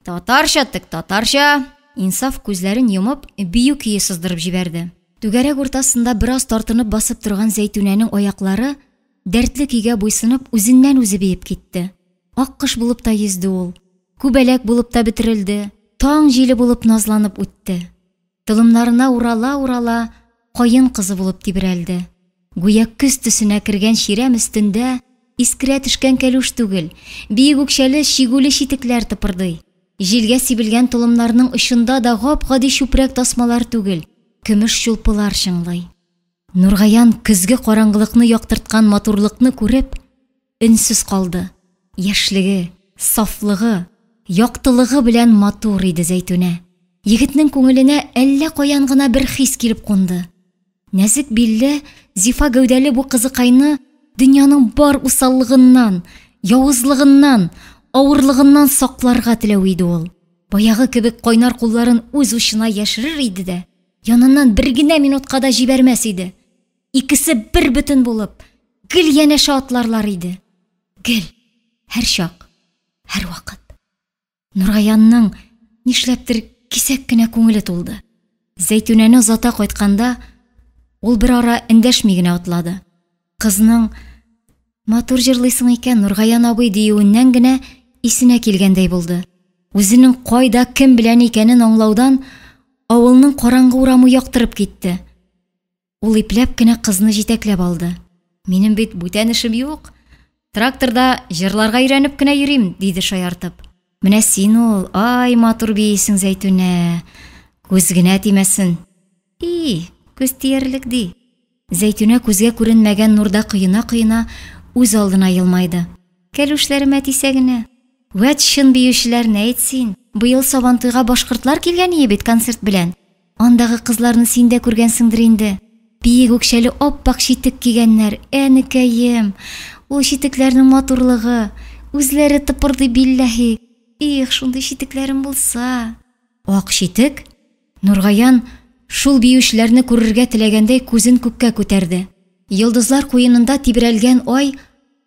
S1: Татарча тик татарча. Инсаф күзләрен йомып, бию көе сыздырып җибәрде. Түгәрәк уртасында бераз тартынып басып торган Зәйтүнәнең аяклары дәртле көйгә буйсынып үзеннән үзе биеп китте. Ак кыш булып та йөзде ул, күбәләк булып та бетерелде, таң җиле булып назланып үтте. Тылымнарына урала-урала кайын кызы булып тибрәлде. Гүя көз төсенә кергән ширәм өстендә искерә төшкән кәлүш түгел, биек үкчәле шигүле читекләр тыпырдый. җилгә сибелгән толымнарның очында да гап-гади чүпрәк тасмалар түгел, көмеш чулпылар шыңлый. Нургаян көзге караңгылыкны яктырткан матурлыкны күреп, өнсез калды. Яшьлеге, сафлыгы, яктылыгы белән матур иде Зәйтүнә. Егетнең күңеленә әллә каян гына бер хис килеп кунды. Нәзек билле, зифа гәүдәле бу кызыкайны дөньяның бар усаллыгыннан, явызлыгыннан, авырлыгыннан сакларга теләү иде ул. Баягы кебек кайнар кулларын үз учына яшерер иде дә, яныннан бер генә минутка да җибәрмәс иде. Икесе бер бөтен булып, гел янәшә атларлар иде. Гел, һәр чак, һәр вакыт. Нургаянның нишләптер кисәк кенә күңеле тулды. Зәйтүнәне озата кайтканда, ул бер ара эндәшми генә атлады. Кызның матур җырлыйсың икән, Нургаян абый диюеннән генә исенә килгәндәй булды. Үзенең кайда, кем белән икәнен аңлаудан авылның караңгы урамы яктырып китте. Ул ипләп кенә кызны җитәкләп алды. Минем бит бүтән эшем юк. Тракторда җырларга өйрәнеп кенә йөрим, диде шаяртып. Менә син ул, ай матур биисең Зәйтүнә. Күз генә тимәсен. Күз тиярлек ди. Зәйтүнә күзгә күренмәгән нурда кыена-кыена үз алдына елмайды. Кәлүшләремә тисә генә. Вәт шын биючеләр әйтсин. Быел Сабантуйга башкортлар килгән иде бит концерт белән. Андагы кызларны син дә күргәнсеңдер инде. Биек үкчәле аппак читек кигәннәр, әнекәем. Ул читекләрнең матурлыгы, үзләре тыпырдый билләһи. Шундый читекләрем булса. Ак читек? Нургаян шул биючеләрне күрергә теләгәндәй күзен күккә күтәрде. Йылдызлар куенында тибрәлгән ай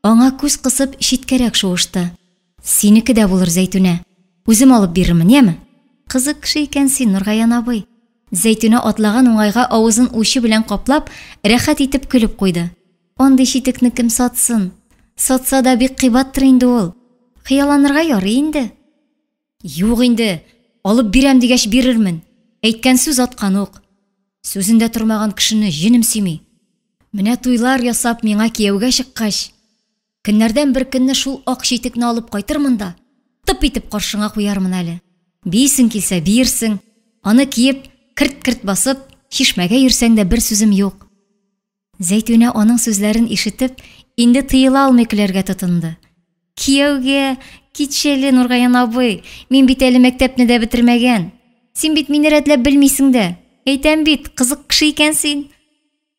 S1: аңа күз кысып читкәрәк шуышты. Синеке дә булыр Зәйтүнә. Үзем алып бирермен, яме? Кызык кеше икәнсин, Нургаян абый. Зәйтүнә атлаган уңайга авызын учы белән каплап, рәхәт итеп көлеп куйды. Андый читекне кем сатсын? Сатса да бик кыйбаттыр инде ул. Хыялланырга ярый инде. Юк инде, алып бирәм дигәч бирермен. Әйткән сүз аткан ук. Сүзендә тормаган кешене җенем сими. Менә туйлар ясап миңа кияүгә чыккач, көннәрдән бер көнне шул ак читекне алып кайтырмын да, тып итеп каршыңа куярмын әле. Бисең килсә бирсең, аны киеп, кырт-кырт басып, чишмәгә йөрсәң дә бер сүзем юк. Зәйтүнә аның сүзләрен ишетеп, инде тыела алмый көләргә тотынды. Кияүгә, китшәле Нургаян абый, мин бит әле мәктәпне дә бетермәгән. Син бит мине рәтләп белмисең дә. Әйтәм бит, кызык кеше икәнсин.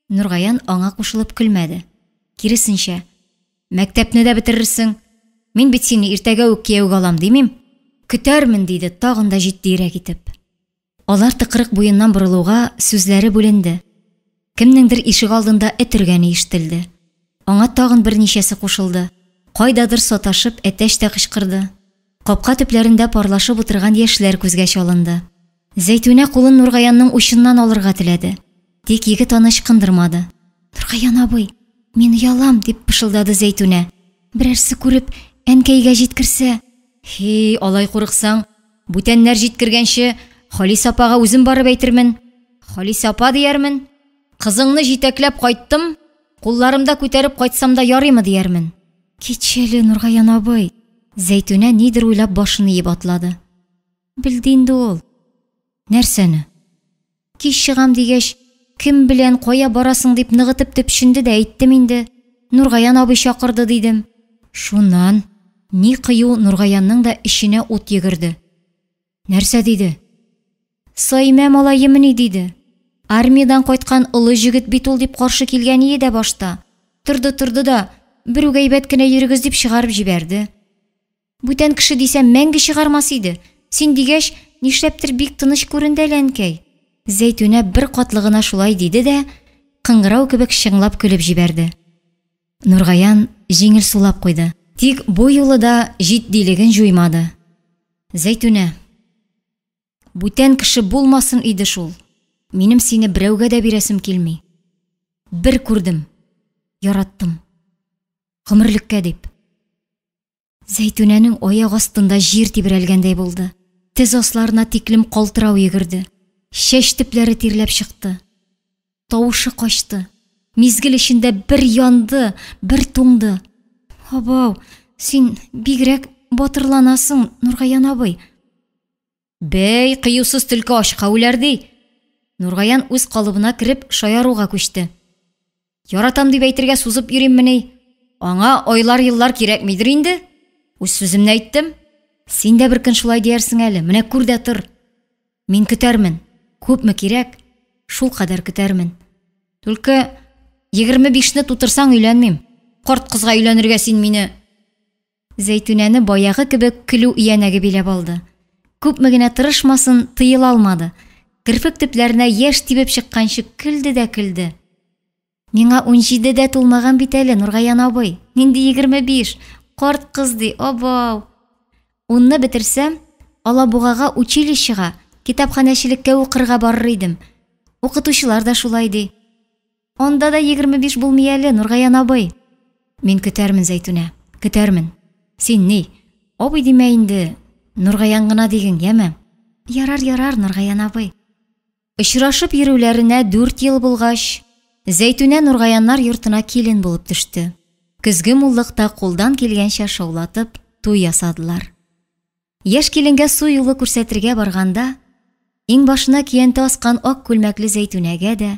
S1: Нургаян аңа кушылып көлмәде. Киресенчә, мәктәпне дә бетерерсең. Мин бит сине иртәгә үк кияүгә алам димим. Көтәрмен, диде тагын да җитдирәк итеп. Алар тыкрык буеннан борылуга сүзләре бүленде. Кемнеңдер ишек алдында этергәне ишетелде. Аңа тагын берничәсе кушылды. Кайдадыр саташып әтәч тә кычкырды. Капка төпләрендә парлашып утырган яшьләр күзгә чалынды. Зәйтүнә кулын Нургаянның учыннан алырга теләде. Тик егет аны ычкындырмады. Нургаян абый, мин ялам, дип пышылдады Зәйтүнә. Берәрсе күреп, әнкәйгә җиткерсә. Алай курыксаң, бүтәннәр җиткергәнче Халис апага үзем барып әйтермен. Халис апа диярмен. Кызыңны җитәкләп кайттым, кулларымда күтәреп кайтсам да ярыймы диярмен. Китшәле Нургаян абый. Зәйтүнә нидер уйлап башын иеп атлады. Билде инде ул. Нәрсәне? Кич чыгам дигәч, кем белән кая барасың дип ныгытып төпшенде дә әйттем инде. Нургаян абый чакырды дидем. Шуннан ни кыю Нургаянның да ишенә ут йөгерде. Нәрсә диде? Саймә малаемыни диде. Армиядан кайткан улы җегет бит ул дип каршы килгән иде башта. Турды да, берүгә әйбәт кенә йөрегез дип чыгарып җибәрде. Бүтән кеше дисәм мәңге чыгармас иде. Син дигәч, нишләптер бик тыныч күренде әнкәй. Зәйтүнә бер катлы гына шулай диде дә, кыңгырау кебек шыңлап көлеп җибәрде. Нургаян җиңел сулап куйды. Тик бу юлы да җитдилеген җуймады. Зәйтүнә, бүтән кеше булмасын иде шул. Минем сине берәүгә дә бирәсем килми. Бер күрдем, яраттым. Гомерлеккә дип. Зәйтүнәнең аяк астында җир тибрәлгәндәй булды. Тез асларына тиклем калтырау йөгерде. Чәч төпләре тирләп чыкты. Тавышы качты. Мизгел эчендә бер янды, бер туңды. Абау, син бигрәк батырланасың, Нургаян абый. Бәй, кыюсыз төлке ашка үләр ди. Нургаян үз калыбына кирип шаяруга күчте. Яратам дип әйтергә сузып йөрим. Аңа айлар, еллар кирәкмидер инде. Үз сүземне әйттем. Син дә бер көн шулай диярсең әле. Менә күр дә тор. Мин көтәрмен. Күпме кирәк? Шул кадәр көтәрмен. Түлке 25-не тутырсаң өйләнмим. Карт кызга өйләнергә син мине. Зәйтүнәне баягы кебек көлү иянәге биләп алды. Күпме генә тырышмасын, тыйыла алмады. Кирпек төпләренә яшь тибеп чыкканчы көлде дә көлде. Миңа 17 дә тулмаган бит әле, Нургаян абый. Нинди 25? Карт кыз ди, абау. 10-ны бетерсәм, Алабугага училищега, китапханәчелеккә укырга барыр идем. Укытучылар да шулай ди. Онда да 25 булмый әле, Нургаян абый. Мин көтәрмен, Зәйтүнә, көтәрмен. Син ни? Абый димә инде. Нургаян гына диген, яме? Ярар, Нургаян абый. Очрашып йөрүләренә 4 ел булгач, Зәйтүнә Нургаяннар йортына килен булып төште. Көзге муллыкта кулдан килгәнчә шаулатып туй ясадылар. Яшь киленгә су юлы күрсәтергә барганда, иң башына киянте аскан ак күлмәкле Зәйтүнәгә дә,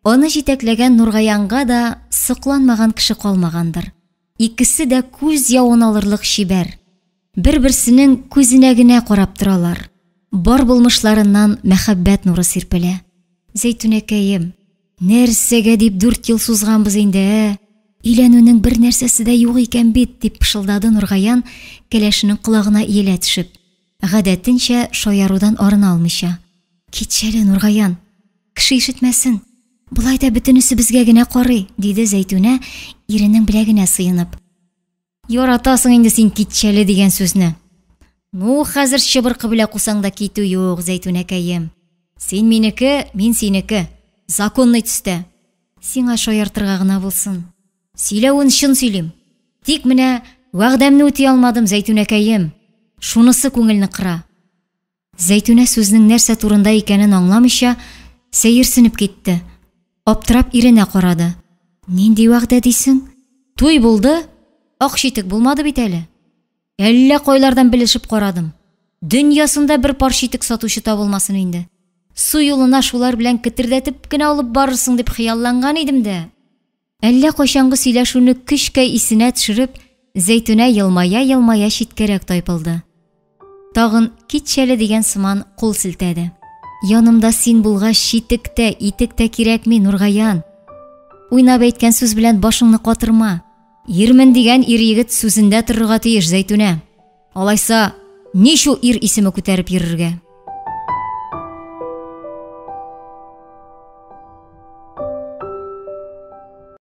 S1: аны җитәкләгән Нургаянга да сокланмаган кеше калмагандыр. Икесе дә күз явын алырлык чибәр. Бер-берсенең күзенә генә карап торалар. Бар булмышларыннан мәхәббәт нуры сирпелә. Зәйтүнәкәем, нәрсәгә дип 4 ел сузганбыз инде? Өйләнүнең бер нәрсәсе дә юк икән бит, дип пышылдады Нургаян, кәләшенең колагына иелә төшеп. Гадәтенчә шаярудан арына алмыйча. Китшәле, Нургаян, кеше ишетмәсен. Булай да бөтенесе безгә генә карый, диде Зәйтүнә иренең беләгенә сыенып. Яратасың инде син китшәле дигән сүзне. Ну, хәзер чыбыркы белә кусаң да китү юк, Зәйтүнәкәем. Син минеке, мин синеке. Законный төстә. Сиңа шаяртырга гына булсын. Сөйләвен чын сөйлим. Тик менә вәгъдәмне үти алмадым, Зәйтүнәкәем. Шунысы күңелне кыра. Зәйтүнә сүзнең нәрсә турында икәнен аңламыйча, сәерсенеп китте. Аптырап иренә карады. Нинди вәгъдә дисең? Туй булды, ак читек булмады бит әле. Әллә кайлардан белешеп карадым. Дөньясында бер пар читек сатучы табылмасын инде. Су юлына шулар белән кетердәтеп кенә алып барырсың дип хыялланган идем дә. Әллә кайчанғы сөйләшүне көчкә исенә төшереп, Зәйтүнә елмая читкәрәк тайпылды. Тагын китшәле дигән сыман кул селтәде. Янымда син булгач читек тә, итек тә кирәкми, Нургаян. Уйнап әйткән сүз белән башыңны катырма. Ирмен дигән ир егет сүзендә торырга тиеш, Зәйтүнә. Алайса, ничү ир исеме күтәреп йөрергә?